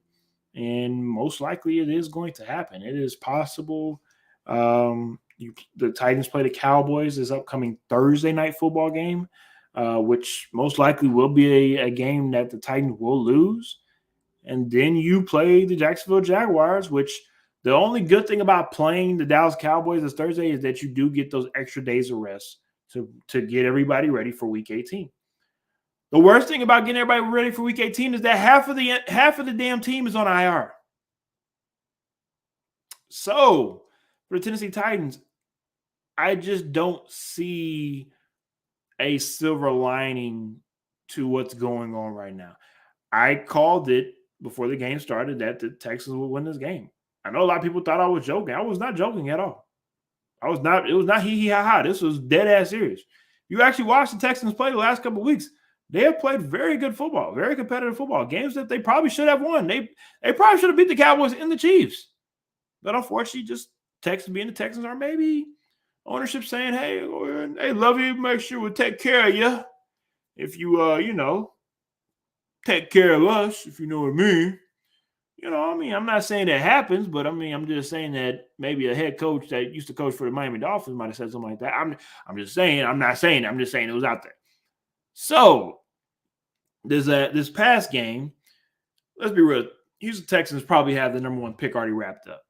And most likely it is going to happen. It is possible. The Titans play the Cowboys this upcoming Thursday night football game, which most likely will be a game that the Titans will lose. And then you play the Jacksonville Jaguars, which the only good thing about playing the Dallas Cowboys this Thursday is that you do get those extra days of rest to get everybody ready for Week 18. The worst thing about getting everybody ready for Week 18 is that half of the damn team is on IR. So for the Tennessee Titans, I just don't see a silver lining to what's going on right now. I called it before the game started that the Texans would win this game. I know a lot of people thought I was joking. I was not joking at all. It was not hee ha ha. This was dead ass serious. You actually watched the Texans play the last couple of weeks. They have played very good football, very competitive football. Games that they probably should have won. They probably should have beat the Cowboys and the Chiefs. But unfortunately, just Texans being the Texans, or maybe ownership saying, hey, love you, make sure we take care of you. If you, take care of us, if you know what I mean. I'm not saying that happens, but I'm just saying that maybe a head coach that used to coach for the Miami Dolphins might have said something like that. I'm just saying, I'm not saying, I'm just saying it was out there. So this past game, let's be real, Houston Texans probably have the number 1 pick already wrapped up.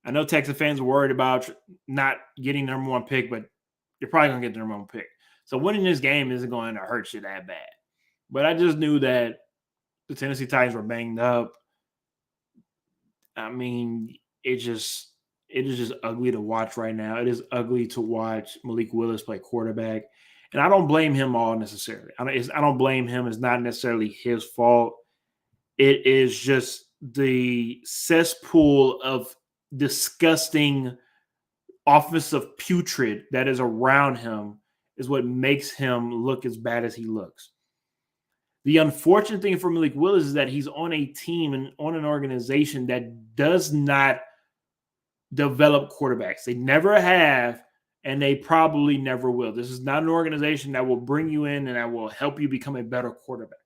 I know Texas fans are worried about not getting the number 1 pick, but you're probably going to get the number 1 pick. So winning this game isn't going to hurt you that bad. But I just knew that the Tennessee Titans were banged up. It is just ugly to watch right now. It is ugly to watch Malik Willis play quarterback. And I don't blame him all necessarily. I don't blame him. It's not necessarily his fault. It is just the cesspool of disgusting offensive putrid that is around him is what makes him look as bad as he looks. The unfortunate thing for Malik Willis is that he's on a team and on an organization that does not develop quarterbacks. They never have, and they probably never will. This is not an organization that will bring you in and that will help you become a better quarterback.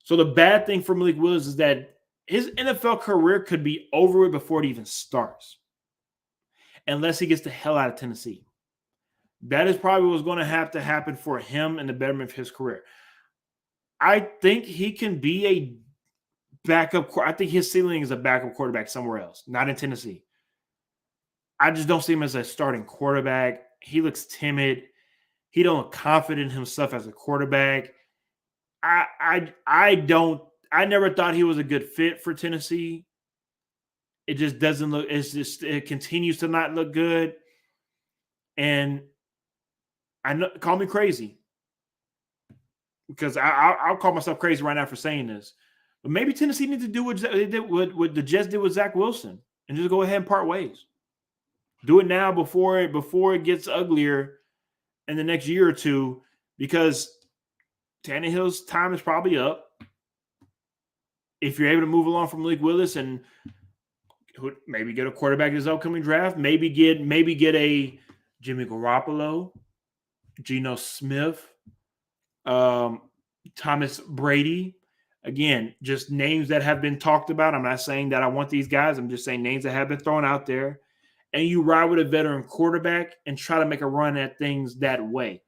So the bad thing for Malik Willis is that his NFL career could be over with before it even starts, unless he gets the hell out of Tennessee. That is probably what's going to have to happen for him and the betterment of his career. I think he can be a backup. I think his ceiling is a backup quarterback somewhere else, not in Tennessee. I just don't see him as a starting quarterback. He looks timid. He don't look confident in himself as a quarterback. I never thought he was a good fit for Tennessee. It just doesn't look. It continues to not look good. And I know, call me crazy, because I'll call myself crazy right now for saying this. But maybe Tennessee needs to do what the Jets did with Zach Wilson and just go ahead and part ways. Do it now before it gets uglier in the next year or two, because Tannehill's time is probably up. If you're able to move along from Malik Willis and maybe get a quarterback in this upcoming draft, maybe get a Jimmy Garoppolo, Geno Smith, Thomas Brady. Again, just names that have been talked about. I'm not saying that I want these guys. I'm just saying names that have been thrown out there. And you ride with a veteran quarterback and try to make a run at things that way.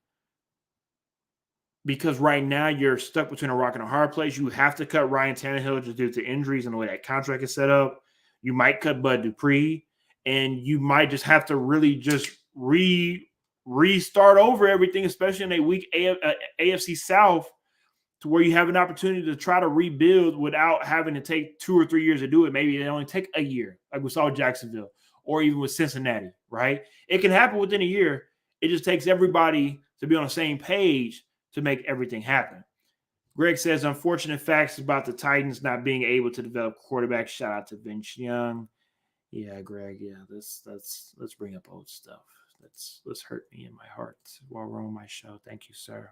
Because right now you're stuck between a rock and a hard place. You have to cut Ryan Tannehill just due to injuries and the way that contract is set up. You might cut Bud Dupree, and you might just have to really just restart over everything, especially in a weak AFC South, to where you have an opportunity to try to rebuild without having to take 2 or 3 years to do it. Maybe it only take a year, like we saw with Jacksonville or even with Cincinnati, right? It can happen within a year. It just takes everybody to be on the same page to make everything happen. Greg says, unfortunate facts about the Titans not being able to develop quarterbacks. Shout out to Vince Young. Yeah, Greg. Yeah, let's bring up old stuff. Let's hurt me in my heart while we're on my show. Thank you, sir.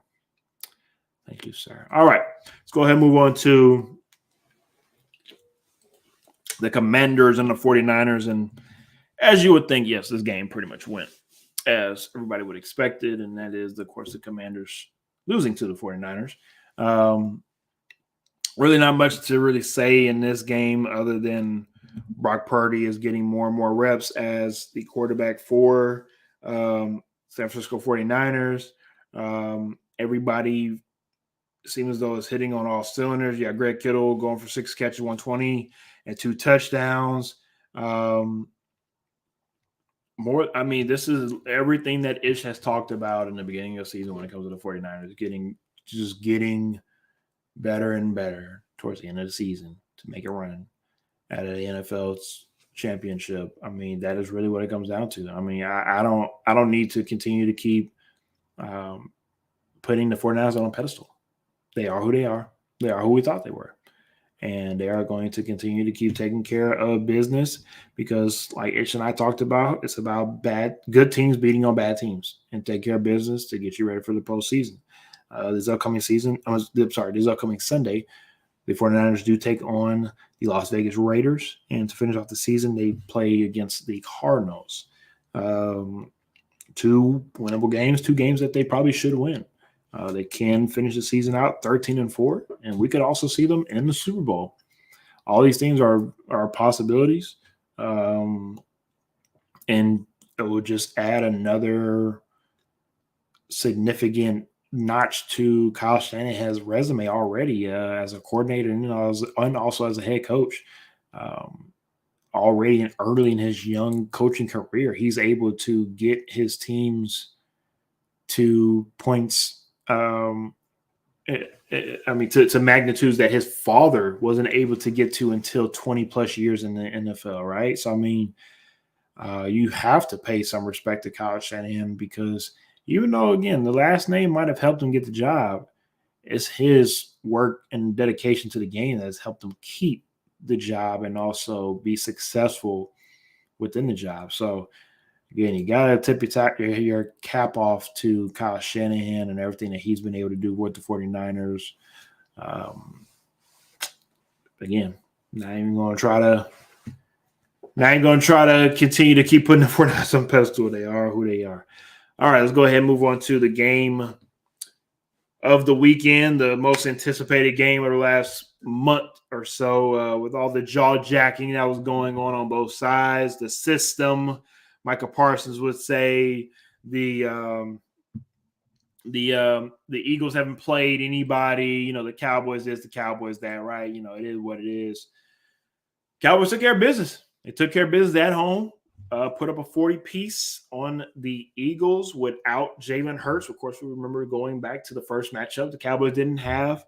Thank you, sir. All right, let's go ahead and move on to the Commanders and the 49ers. And as you would think, yes, this game pretty much went as everybody would expect it, and that is, of course, the Commanders losing to the 49ers. Really not much to really say in this game other than Brock Purdy is getting more and more reps as the quarterback for San Francisco 49ers. Everybody seems as though it's hitting on all cylinders. Yeah, Greg Kittle going for 6 catches, 120, and 2 touchdowns. This is everything that Ish has talked about in the beginning of the season when it comes to the 49ers, getting better and better towards the end of the season to make a run at the NFL's championship. I mean, that is really what it comes down to. I mean, I don't need to continue to keep putting the 49ers on a pedestal. They are who they are. They are who we thought they were. And they are going to continue to keep taking care of business because, like Ish and I talked about, it's about good teams beating on bad teams and take care of business to get you ready for the postseason. This upcoming Sunday, the 49ers do take on the Las Vegas Raiders. And to finish off the season, they play against the Cardinals. 2 winnable games, 2 games that they probably should win. They can finish the season out 13-4, and we could also see them in the Super Bowl. All these things are possibilities, and it will just add another significant notch to Kyle Shanahan's resume already as a coordinator and also as a head coach. Already and early in his young coaching career, he's able to get his teams to points. To magnitudes that his father wasn't able to get to until 20 plus years in the NFL, right? So, I mean, you have to pay some respect to Kyle Shanahan because even though, again, the last name might have helped him get the job, it's his work and dedication to the game that has helped him keep the job and also be successful within the job. So, again, you got to tip your cap off to Kyle Shanahan and everything that he's been able to do with the 49ers. Again, not even going to try to continue to keep putting the 49ers on pedestal. They are who they are. All right, let's go ahead and move on to the game of the weekend, the most anticipated game of the last month or so, with all the jaw-jacking that was going on both sides, the system. Michael Parsons would say the Eagles haven't played anybody. The Cowboys this, the Cowboys that, right? It is what it is. Cowboys took care of business. They took care of business at home, put up a 40-piece on the Eagles without Jalen Hurts. Of course, we remember going back to the first matchup. The Cowboys didn't have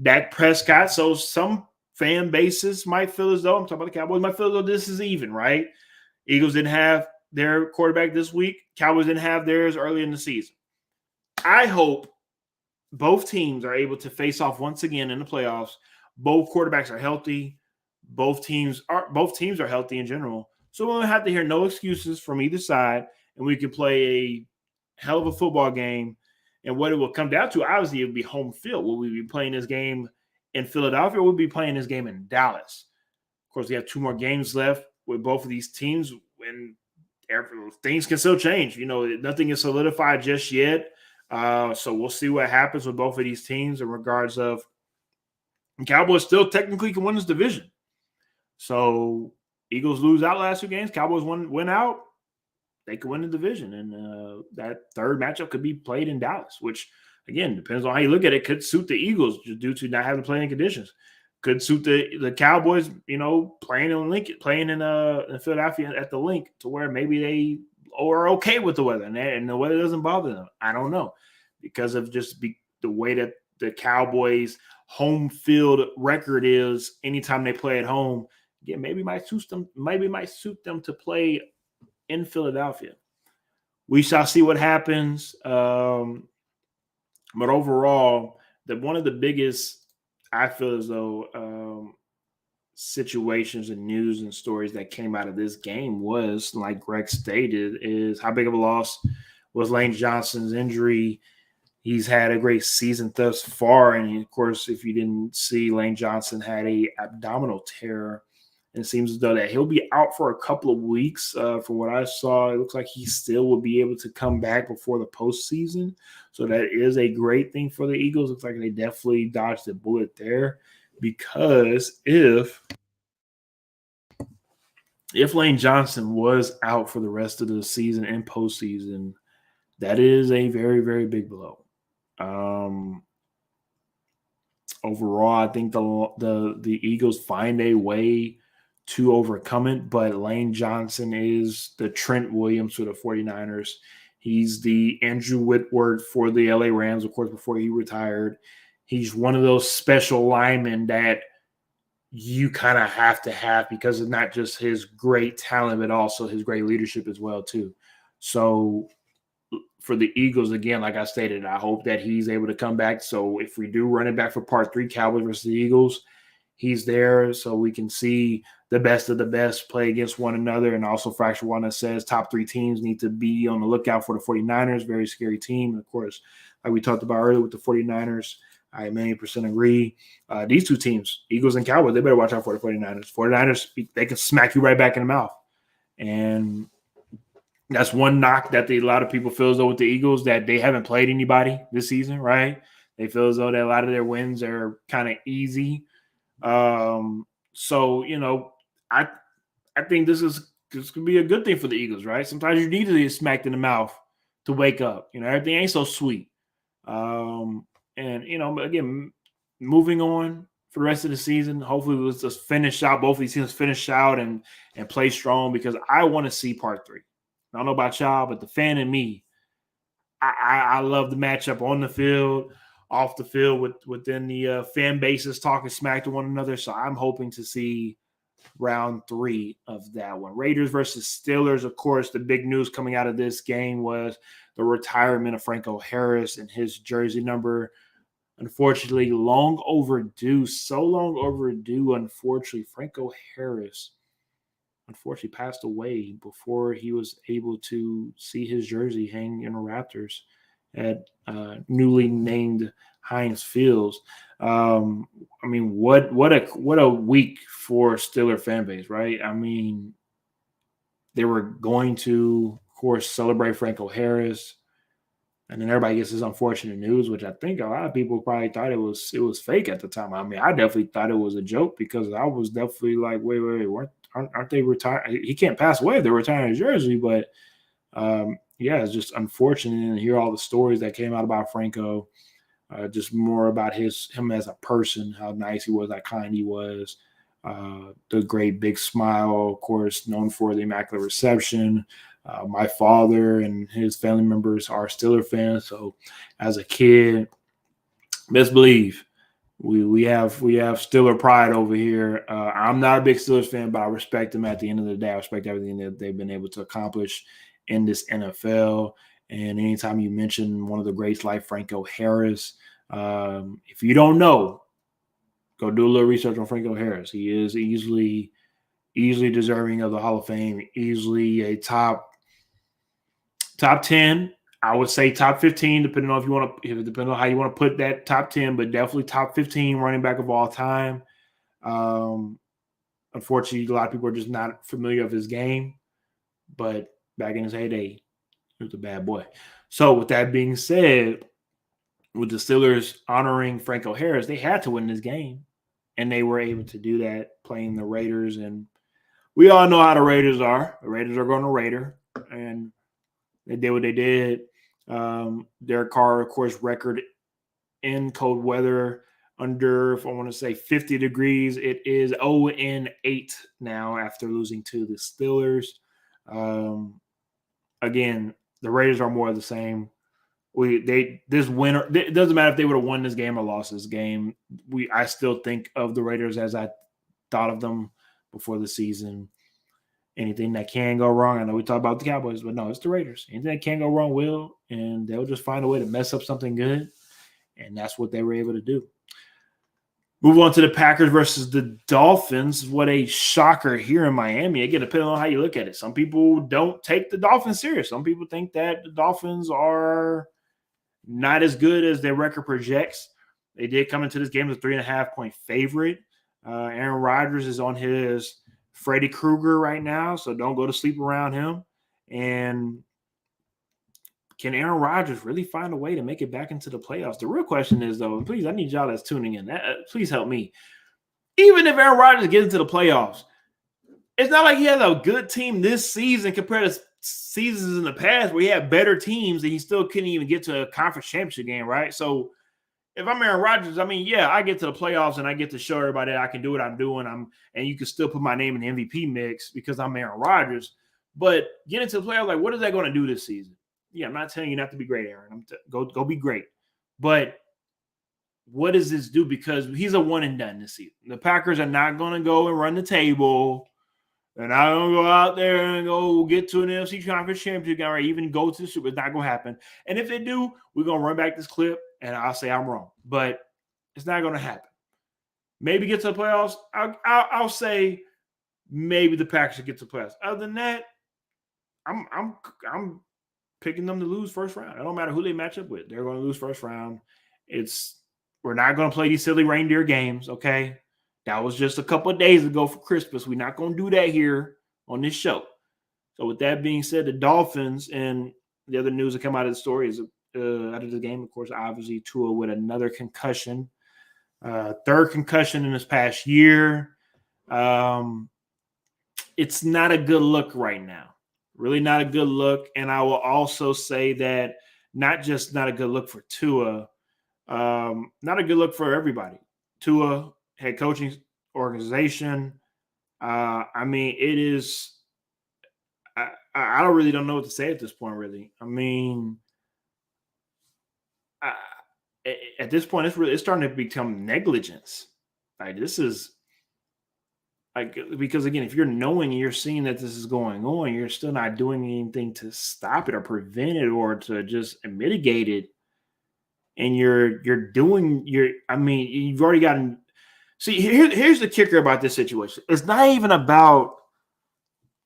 Dak Prescott, so some fan bases might feel as though, I'm talking about the Cowboys, might feel as though this is even, right? Eagles didn't have their quarterback this week. Cowboys didn't have theirs early in the season. I hope both teams are able to face off once again in the playoffs. Both quarterbacks are healthy. Both teams are healthy in general. So we don't have to hear no excuses from either side, and we can play a hell of a football game. And what it will come down to, obviously, it would be home field. Will we be playing this game in Philadelphia or will we be playing this game in Dallas? Of course, we have 2 more games left with both of these teams, and things can still change. Nothing is solidified just yet. So we'll see what happens with both of these teams in regards of Cowboys still technically can win this division. So Eagles lose out last 2 games. Cowboys win out. They could win the division. And that third matchup could be played in Dallas, which, again, depends on how you look at it. Could suit the Eagles due to not having playing conditions. Could suit the Cowboys, playing in Philadelphia at the Link to where maybe they are okay with the weather and the weather doesn't bother them. I don't know, because of just the way that the Cowboys' home field record is. Anytime they play at home, again, maybe might suit them to play in Philadelphia. We shall see what happens. But overall, one of the biggest, I feel as though, situations and news and stories that came out of this game was, like Greg stated, is how big of a loss was Lane Johnson's injury. He's had a great season thus far, and of course, if you didn't see, Lane Johnson had a abdominal tear, and it seems as though that he'll be out for a couple of weeks. From what I saw, it looks like he still will be able to come back before the postseason, so that is a great thing for the Eagles. Looks like they definitely dodged a bullet there, because if Lane Johnson was out for the rest of the season and postseason, that is a very, very big blow. Um, Overall, I think the Eagles find a way to overcome it, but Lane Johnson is the Trent Williams for the 49ers. He's the Andrew Whitworth for the LA Rams, of course, before he retired. He's one of those special linemen that you kind of have to have, because it's not just his great talent, but also his great leadership as well, too. So for the Eagles, again, like I stated, I hope that he's able to come back. So if we do run it back for part 3, Cowboys versus the Eagles, he's there so we can see the best of the best play against one another. And also, Fracture One says top 3 teams need to be on the lookout for the 49ers. Very scary team. And of course, like we talked about earlier with the 49ers, I a million percent agree. These 2 teams, Eagles and Cowboys, they better watch out for the 49ers. 49ers, they can smack you right back in the mouth. And that's one knock that a lot of people feel as though with the Eagles, that they haven't played anybody this season, right? They feel as though that a lot of their wins are kind of easy. So, I think this could be a good thing for the Eagles, right? Sometimes you need to get smacked in the mouth to wake up. Everything ain't so sweet. And again, moving on for the rest of the season, hopefully let's just finish out both of these teams, finish out and play strong, because I want to see part 3. I don't know about y'all, but the fan in me, I love the matchup on the field, off the field, within the fan bases talking smack to one another. So I'm hoping to see round 3 of that one. Raiders versus Steelers. Of course, the big news coming out of this game was the retirement of Franco Harris and his jersey number. Unfortunately, long overdue. So long overdue, unfortunately. Franco Harris unfortunately passed away before he was able to see his jersey hang in the Raptors at newly named Heinz Fields. I mean, what a week for Steeler fan base, right? I mean, they were going to, of course, celebrate Franco Harris, and then everybody gets this unfortunate news, which I think a lot of people probably thought it was fake at the time. I mean, I definitely thought it was a joke, because I was definitely like, wait, aren't they retired? He can't pass away if they're retiring his jersey, but yeah, it's just unfortunate to hear all the stories that came out about Franco. Just more about him as a person, how nice he was, how kind he was, the great big smile, of course, known for the Immaculate Reception. My father and his family members are Steeler fans, so as a kid, best believe we have Steeler pride over here. I'm not a big Steelers fan, but I respect them. At the end of the day, I respect everything that they've been able to accomplish in this NFL. And anytime you mention one of the greats like Franco Harris, if you don't know, go do a little research on Franco Harris. He is easily deserving of the Hall of Fame, easily a top 10. I would say top 15, depending on depending on how you want to put that top 10, but definitely top 15 running back of all time. Unfortunately, a lot of people are just not familiar with his game, but back in his heyday, he was a bad boy. So with that being said, with the Steelers honoring Franco Harris, they had to win this game, and they were able to do that playing the Raiders. And we all know how the Raiders are. The Raiders are going to Raider, and they did what they did. Derek Carr, of course, record in cold weather under, if I want to say 50 degrees. It is 0-8 now after losing to the Steelers. Again, the Raiders are more of the same. This winner, it doesn't matter if they would have won this game or lost this game. I still think of the Raiders as I thought of them before the season. Anything that can go wrong, I know we talk about the Cowboys, but no, it's the Raiders. Anything that can go wrong will, and they'll just find a way to mess up something good, and that's what they were able to do. Move on to the Packers versus the Dolphins. What a shocker here in Miami. Again, depending on how you look at it. Some people don't take the Dolphins serious. Some people think that the Dolphins are not as good as their record projects. They did come into this game as a 3.5-point favorite. Aaron Rodgers is on his Freddy Krueger right now, so don't go to sleep around him. And can Aaron Rodgers really find a way to make it back into the playoffs? The real question is, though, and please, I need y'all that's tuning in. Please help me. Even if Aaron Rodgers gets into the playoffs, it's not like he has a good team this season compared to seasons in the past where he had better teams and he still couldn't even get to a conference championship game, right? So if I'm Aaron Rodgers, I mean, yeah, I get to the playoffs and I get to show everybody that I can do what I'm doing. And you can still put my name in the MVP mix because I'm Aaron Rodgers. But getting to the playoffs, like, what is that going to do this season? Yeah, I'm not telling you not to be great, Aaron. Go be great. But what does this do? Because he's a one and done this season. The Packers are not going to go and run the table. They're not going to go out there and go get to an NFC Conference Championship game or even go to the Super Bowl. It's not going to happen. And if they do, we're going to run back this clip and I'll say I'm wrong. But it's not going to happen. Maybe get to the playoffs. I'll say maybe the Packers should get to the playoffs. Other than that, I'm picking them to lose first round. It don't matter who they match up with. They're going to lose first round. We're not going to play these silly reindeer games, okay? That was just a couple of days ago for Christmas. We're not going to do that here on this show. So with that being said, the Dolphins and the other news that come out of the story is out of the game, of course, obviously Tua with another concussion, third concussion in this past year. It's not a good look right now. Really not a good look. And I will also say that not just not a good look for Tua, not a good look for everybody. Tua, head coaching organization. I mean, it is. I don't know what to say at this point. Really, I mean, at this point, it's starting to become negligence. Like this is like because again, if you're knowing you're seeing that this is going on, you're still not doing anything to stop it or prevent it or to just mitigate it, and you're doing your. I mean, you've already gotten. See, here's the kicker about this situation. It's not even about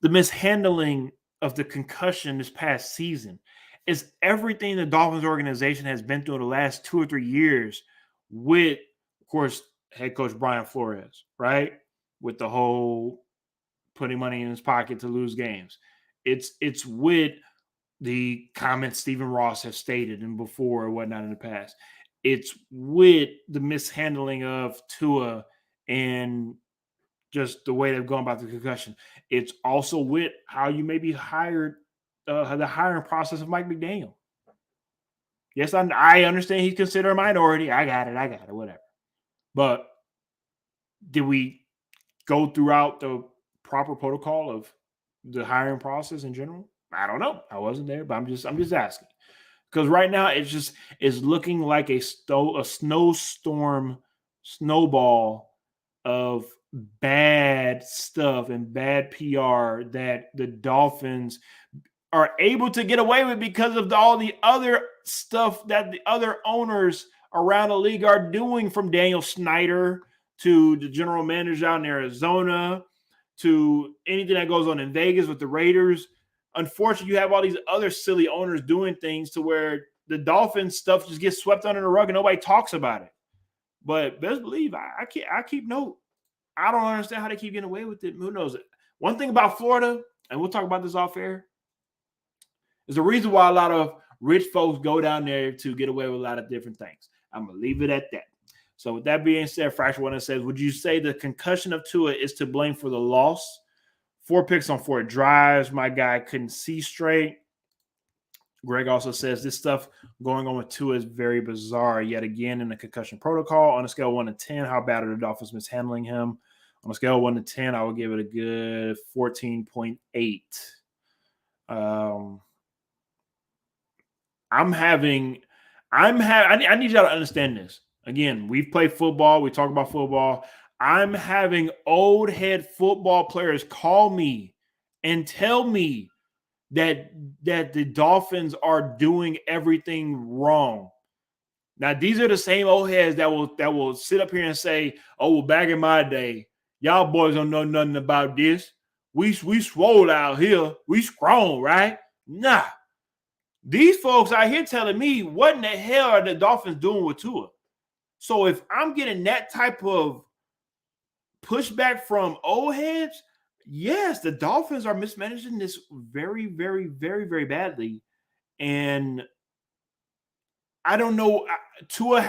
the mishandling of the concussion this past season. It's everything the Dolphins organization has been through the last 2 or 3 years with, of course, head coach Brian Flores, right? With the whole putting money in his pocket to lose games. It's with the comments Stephen Ross has stated and before or whatnot in the past. It's with the mishandling of Tua and just the way they've gone about the concussion. It's also with how you maybe hired the hiring process of Mike McDaniel. Yes, I understand he's considered a minority. I got it, whatever. But did we go throughout the proper protocol of the hiring process in general? I don't know. I wasn't there, but I'm just asking. Because right now it's looking like a snowstorm snowball of bad stuff and bad PR that the Dolphins are able to get away with because of all the other stuff that the other owners around the league are doing, from Daniel Snyder to the general manager out in Arizona to anything that goes on in Vegas with the Raiders. Unfortunately, you have all these other silly owners doing things to where the Dolphins stuff just gets swept under the rug and nobody talks about it. But best believe I keep note. I don't understand how they keep getting away with it. Who knows? One thing about Florida, and we'll talk about this off air, is the reason why a lot of rich folks go down there to get away with a lot of different things. I'm going to leave it at that. So with that being said, Fracture One says, would you say the concussion of Tua is to blame for the loss? 4 picks on 4 drives. My guy couldn't see straight. Greg also says this stuff going on with Tua is very bizarre. Yet again, in the concussion protocol, on a scale of 1 to 10, how bad are the Dolphins mishandling him? On a scale of 1 to 10, I would give it a good 14.8. I need y'all to understand this. Again, we've played football. We talk about football. I'm having old head football players call me and tell me that the Dolphins are doing everything wrong. Now, these are the same old heads that will sit up here and say, "Oh, well, back in my day, y'all boys don't know nothing about this. We swole out here. We strong, right?" Nah. These folks out here telling me what in the hell are the Dolphins doing with Tua? So if I'm getting that type of pushback from old heads, yes, the Dolphins are mismanaging this very, very, very, very badly. And I don't know. Somebody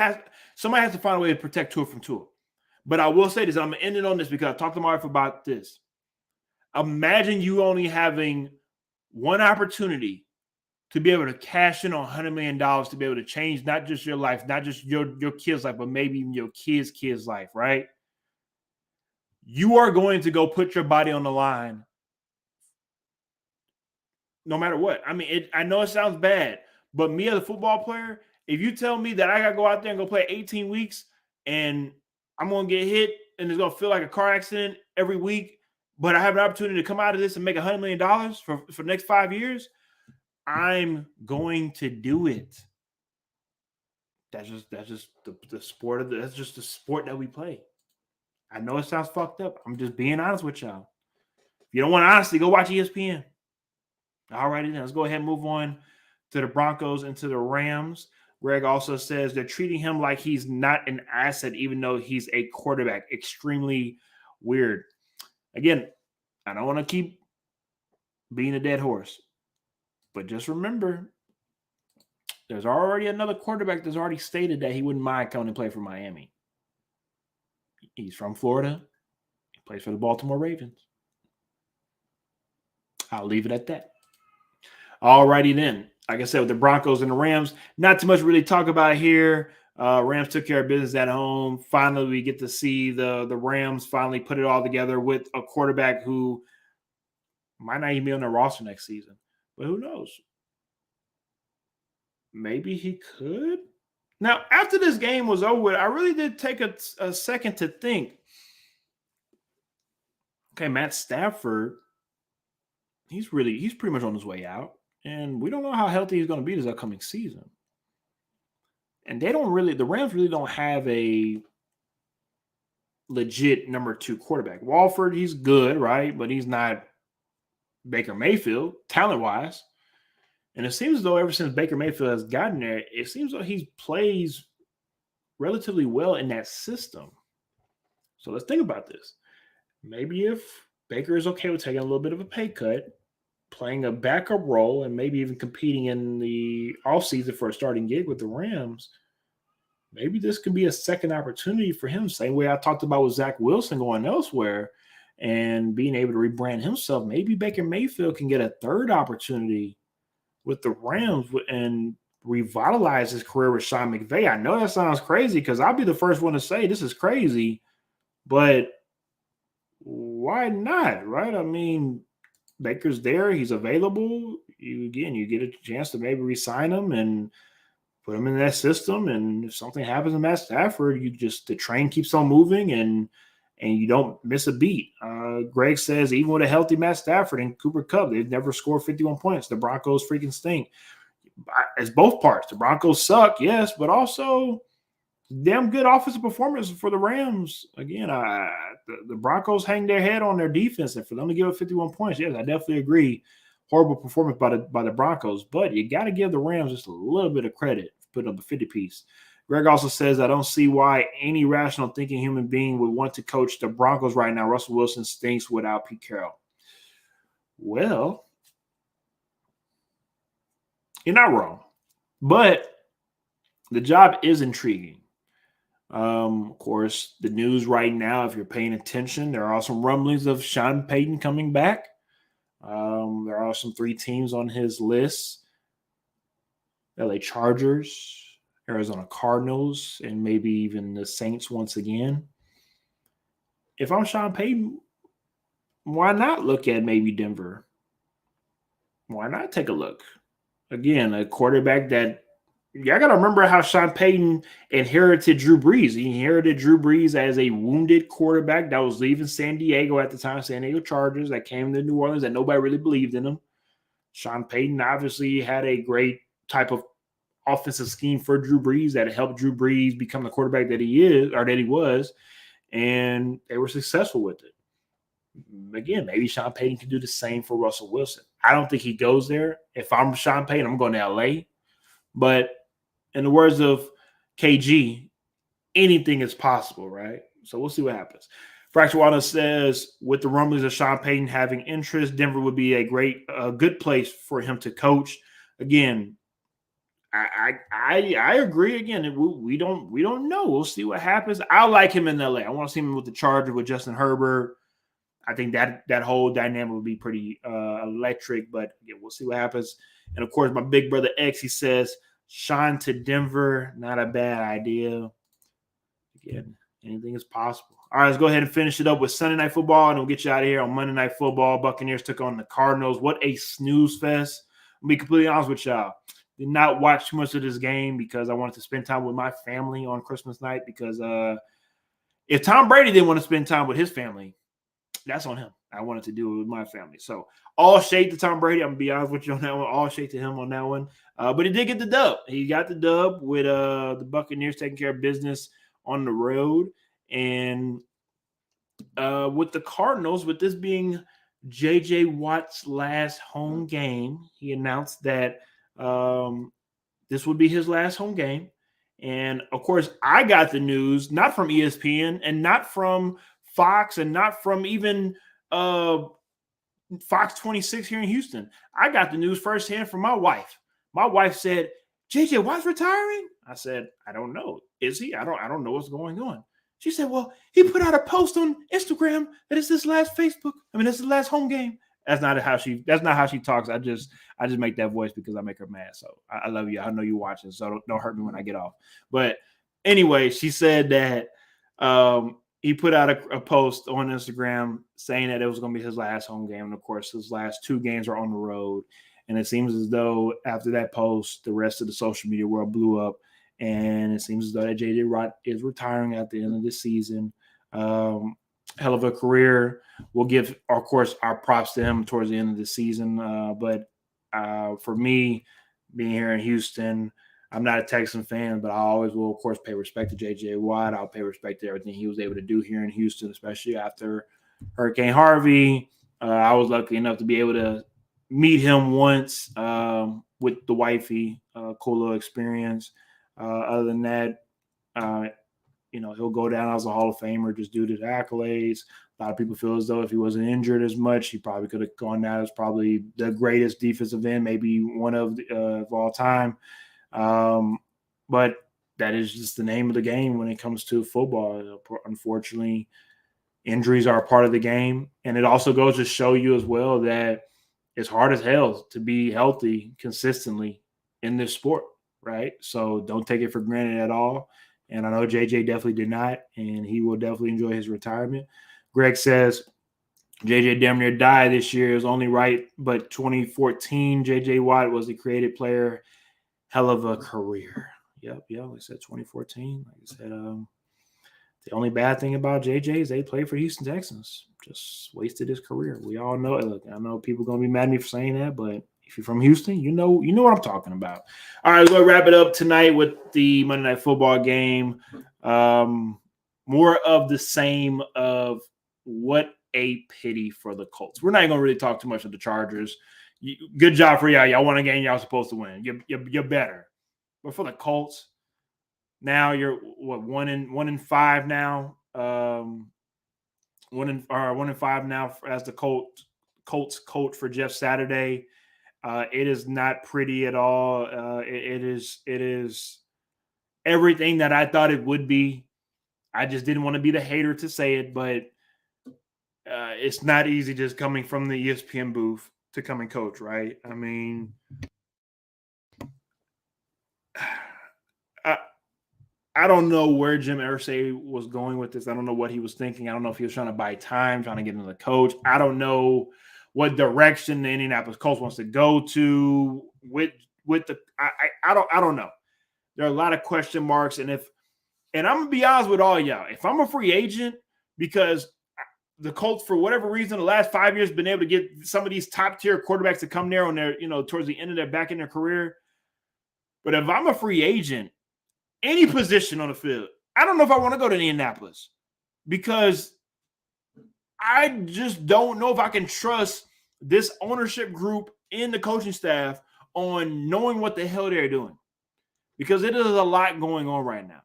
has to find a way to protect Tua from Tua. But I will say this, I'm ending on this because I talked to my wife about this. Imagine you only having one opportunity to be able to cash in on $100 million to be able to change not just your life, not just your kid's life, but maybe even your kid's life, right? You are going to go put your body on the line no matter what. I mean, I know it sounds bad, but me as a football player, if you tell me that I got to go out there and go play 18 weeks and I'm going to get hit and it's going to feel like a car accident every week, but I have an opportunity to come out of this and make $100 million for the next 5 years, I'm going to do it. That's just the sport that's just the sport that we play. I know it sounds fucked up. I'm just being honest with y'all. If you don't want honesty, go watch ESPN. All righty, then let's go ahead and move on to the Broncos and to the Rams. Greg also says they're treating him like he's not an asset, even though he's a quarterback. Extremely weird. Again, I don't want to keep being a dead horse, but just remember, there's already another quarterback that's already stated that he wouldn't mind coming and play for Miami. He's from Florida. He plays for the Baltimore Ravens. I'll leave it at that. All righty then. Like I said, with the Broncos and the Rams, not too much really talk about here. Rams took care of business at home. Finally, we get to see the Rams finally put it all together with a quarterback who might not even be on the roster next season. But who knows? Maybe he could. Now, after this game was over, I really did take a second to think. Okay, Matt Stafford, he's pretty much on his way out. And we don't know how healthy he's going to be this upcoming season. And the Rams really don't have a legit number 2 quarterback. Walford, he's good, right? But he's not Baker Mayfield, talent-wise. And it seems as though ever since Baker Mayfield has gotten there, it seems like he plays relatively well in that system. So let's think about this. Maybe if Baker is okay with taking a little bit of a pay cut, playing a backup role, and maybe even competing in the offseason for a starting gig with the Rams, maybe this could be a second opportunity for him. Same way I talked about with Zach Wilson going elsewhere and being able to rebrand himself. Maybe Baker Mayfield can get a third opportunity with the Rams and revitalize his career with Sean McVay. I know that sounds crazy because I'll be the first one to say this is crazy, but why not, right? I mean, Baker's there. He's available. You get a chance to maybe re-sign him and put him in that system. And if something happens to Matt Stafford, the train keeps on moving and you don't miss a beat. Greg says even with a healthy Matt Stafford and Cooper Kupp, they've never scored 51 points. The Broncos freaking stink. It's both parts. The Broncos suck, yes, but also damn good offensive performance for the Rams. Again, the Broncos hang their head on their defense, and for them to give up 51 points, yes, I definitely agree. Horrible performance by the Broncos, but you got to give the Rams just a little bit of credit for putting up a 50-piece. Greg also says, I don't see why any rational thinking human being would want to coach the Broncos right now. Russell Wilson stinks without Pete Carroll. Well, you're not wrong, but the job is intriguing. Of course, the news right now, if you're paying attention, there are some rumblings of Sean Payton coming back. There are some 3 teams on his list: LA Chargers, Arizona Cardinals, and maybe even the Saints once again. If I'm Sean Payton, why not look at maybe Denver? Why not take a look? Again, a quarterback that y'all got to remember how Sean Payton inherited Drew Brees. He inherited Drew Brees as a wounded quarterback that was leaving San Diego at the time, San Diego Chargers, that came to New Orleans, that nobody really believed in him. Sean Payton obviously had a great type of offensive scheme for Drew Brees that helped Drew Brees become the quarterback that he is or that he was, and they were successful with it. Again, maybe Sean Payton can do the same for Russell Wilson. I don't think he goes there. If I'm Sean Payton, I'm going to LA. But in the words of KG, anything is possible, right? So we'll see what happens. Fracture Water says, with the rumblings of Sean Payton having interest, Denver would be a good place for him to coach. Again, I agree. Again, we don't know. We'll see what happens. I like him in LA. I want to see him with the Chargers with Justin Herbert. I think that whole dynamic would be pretty electric. But again, we'll see what happens. And of course, my big brother X, he says, Sean to Denver, not a bad idea. Again, anything is possible. All right, let's go ahead and finish it up with Sunday Night Football, and we'll get you out of here on Monday Night Football. Buccaneers took on the Cardinals. What a snooze fest. I'll be completely honest with y'all. Did not watch too much of this game because I wanted to spend time with my family on Christmas night because if Tom Brady didn't want to spend time with his family, that's on him. I wanted to do it with my family. So all shade to Tom Brady. I'm going to be honest with you on that one. All shade to him on that one. But he did get the dub. He got the dub with the Buccaneers taking care of business on the road. And with the Cardinals, with this being J.J. Watt's last home game, he announced that this would be his last home game. And, of course, I got the news not from ESPN and not from Fox and not from even Fox 26 here in Houston. I got the news firsthand from my wife. My wife said, J.J. Watt's retiring? I said, I don't know. Is he? I don't know what's going on. She said, well, he put out a post on Instagram that it's his last it's his last home game. That's not how she talks. I just make that voice because I make her mad. So I love you. I know you're watching, so don't hurt me when I get off. But anyway, she said that he put out a post on Instagram saying that it was going to be his last home game. And of course, his last two games are on the road. And it seems as though after that post, the rest of the social media world blew up. And it seems as though that J.J. Watt is retiring at the end of the season. Hell of a career. We'll give, of course, our props to him towards the end of the season. But for me, being here in Houston, I'm not a Texan fan, but I always will, of course, pay respect to J.J. Watt. I'll pay respect to everything he was able to do here in Houston, especially after Hurricane Harvey. I was lucky enough to be able to meet him once with the wifey. Cool little experience. Other than that, he'll go down as a Hall of Famer just due to the accolades. A lot of people feel as though if he wasn't injured as much, he probably could have gone down as probably the greatest defensive end, maybe one of all time. But that is just the name of the game when it comes to football. Unfortunately, injuries are a part of the game. And it also goes to show you as well that it's hard as hell to be healthy consistently in this sport, right? So don't take it for granted at all. And I know JJ definitely did not, and he will definitely enjoy his retirement. Greg says, JJ damn near died this year. It was only right, but 2014, JJ Watt was the creative player. Hell of a career. Yep. Like I said, 2014. Like I said, the only bad thing about JJ is they played for Houston Texans. Just wasted his career. We all know it. Look, I know people are going to be mad at me for saying that, but if you're from Houston, you know what I'm talking about. All right, we're going to wrap it up tonight with the Monday Night Football game. More of the same of what a pity for the Colts. We're not going to really talk too much of the Chargers. Good job for y'all. Y'all won a game y'all supposed to win. You're better. But for the Colts, now you're what 1-5 now. 1-5 now as the Colts coach for Jeff Saturday. It is not pretty at all. It is everything that I thought it would be. I just didn't want to be the hater to say it, but it's not easy just coming from the ESPN booth to come and coach, right? I mean, I don't know where Jim Irsay was going with this. I don't know what he was thinking. I don't know if he was trying to buy time, trying to get into the coach. I don't know what direction the Indianapolis Colts wants to go to with the. I don't know. There are a lot of question marks, and I'm gonna be honest with all y'all. If I'm a free agent, because the Colts, for whatever reason, the last 5 years, been able to get some of these top tier quarterbacks to come there on their, towards the end of their back in their career. But if I'm a free agent, any position on the field, I don't know if I want to go to Indianapolis because I just don't know if I can trust this ownership group and the coaching staff on knowing what the hell they're doing because it is a lot going on right now.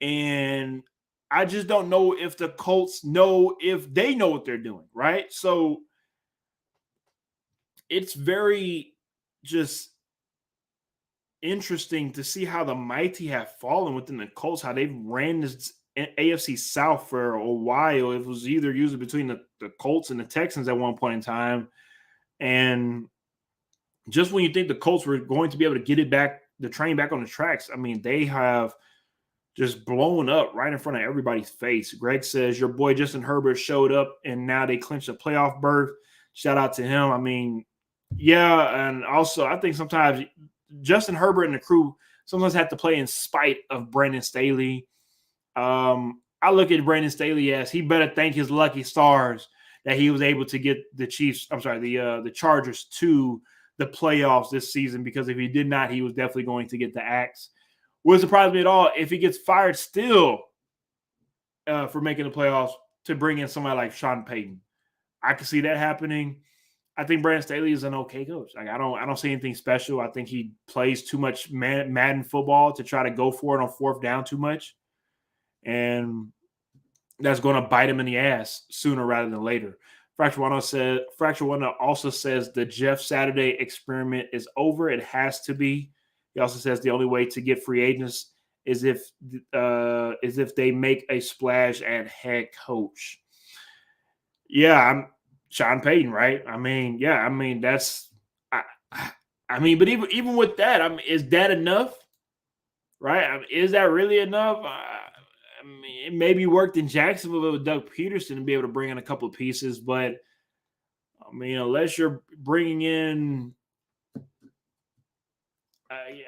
And I just don't know if the Colts know if they know what they're doing, right? So it's very just interesting to see how the mighty have fallen within the Colts, how they've ran this AFC South for a while. It was either usually between the Colts and the Texans at one point in time. And just when you think the Colts were going to be able to get it back, the train back on the tracks, I mean, they have just blown up right in front of everybody's face. Greg says, your boy Justin Herbert showed up and now they clinched a playoff berth. Shout out to him. I mean, yeah. And also, I think sometimes Justin Herbert and the crew sometimes have to play in spite of Brandon Staley. I look at Brandon Staley as he better thank his lucky stars that he was able to get the the Chargers to the playoffs this season, because if he did not, he was definitely going to get the axe. Wouldn't surprise me at all if he gets fired still for making the playoffs to bring in somebody like Sean Payton. I can see that happening. I think Brandon Staley is an okay coach. Like I don't see anything special. I think he plays too much Madden football to try to go for it on fourth down too much, and that's going to bite him in the ass sooner rather than later. Fracture One also says the Jeff Saturday experiment is over. It has to be. He also says the only way to get free agents is if they make a splash at head coach. Yeah, I'm Sean Payton, right? I mean, yeah, I mean that's I mean, but even with that, I mean, is that enough? Right? I mean, is that really enough? I mean, it maybe worked in Jacksonville with Doug Peterson to be able to bring in a couple of pieces, but I mean, unless you're bringing in,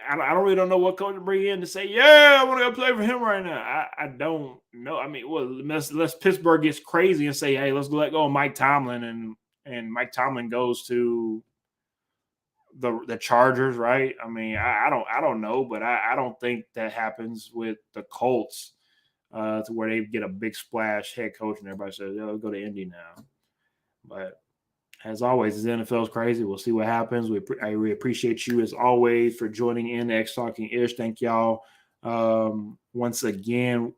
I don't really know what coach to bring in to say, yeah, I want to go play for him right now. I don't know. I mean, well, unless Pittsburgh gets crazy and say, hey, let's let go of Mike Tomlin, and Mike Tomlin goes to the Chargers, right? I mean, I don't know, but I don't think that happens with the Colts to where they get a big splash head coach and everybody says, "Yeah, let's go to Indy now." But as always, the NFL is crazy. We'll see what happens. I really appreciate you as always for joining in X Talking Ish. Thank y'all once again.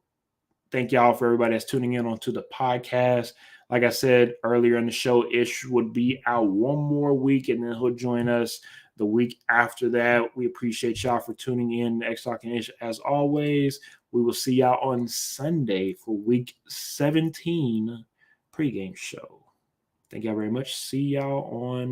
Thank y'all for everybody that's tuning in onto the podcast. Like I said earlier in the show, Ish would be out one more week, and then he'll join us the week after that. We appreciate y'all for tuning in to X Talking Ish as always. We will see y'all on Sunday for week 17 pregame show. Thank y'all very much. See y'all on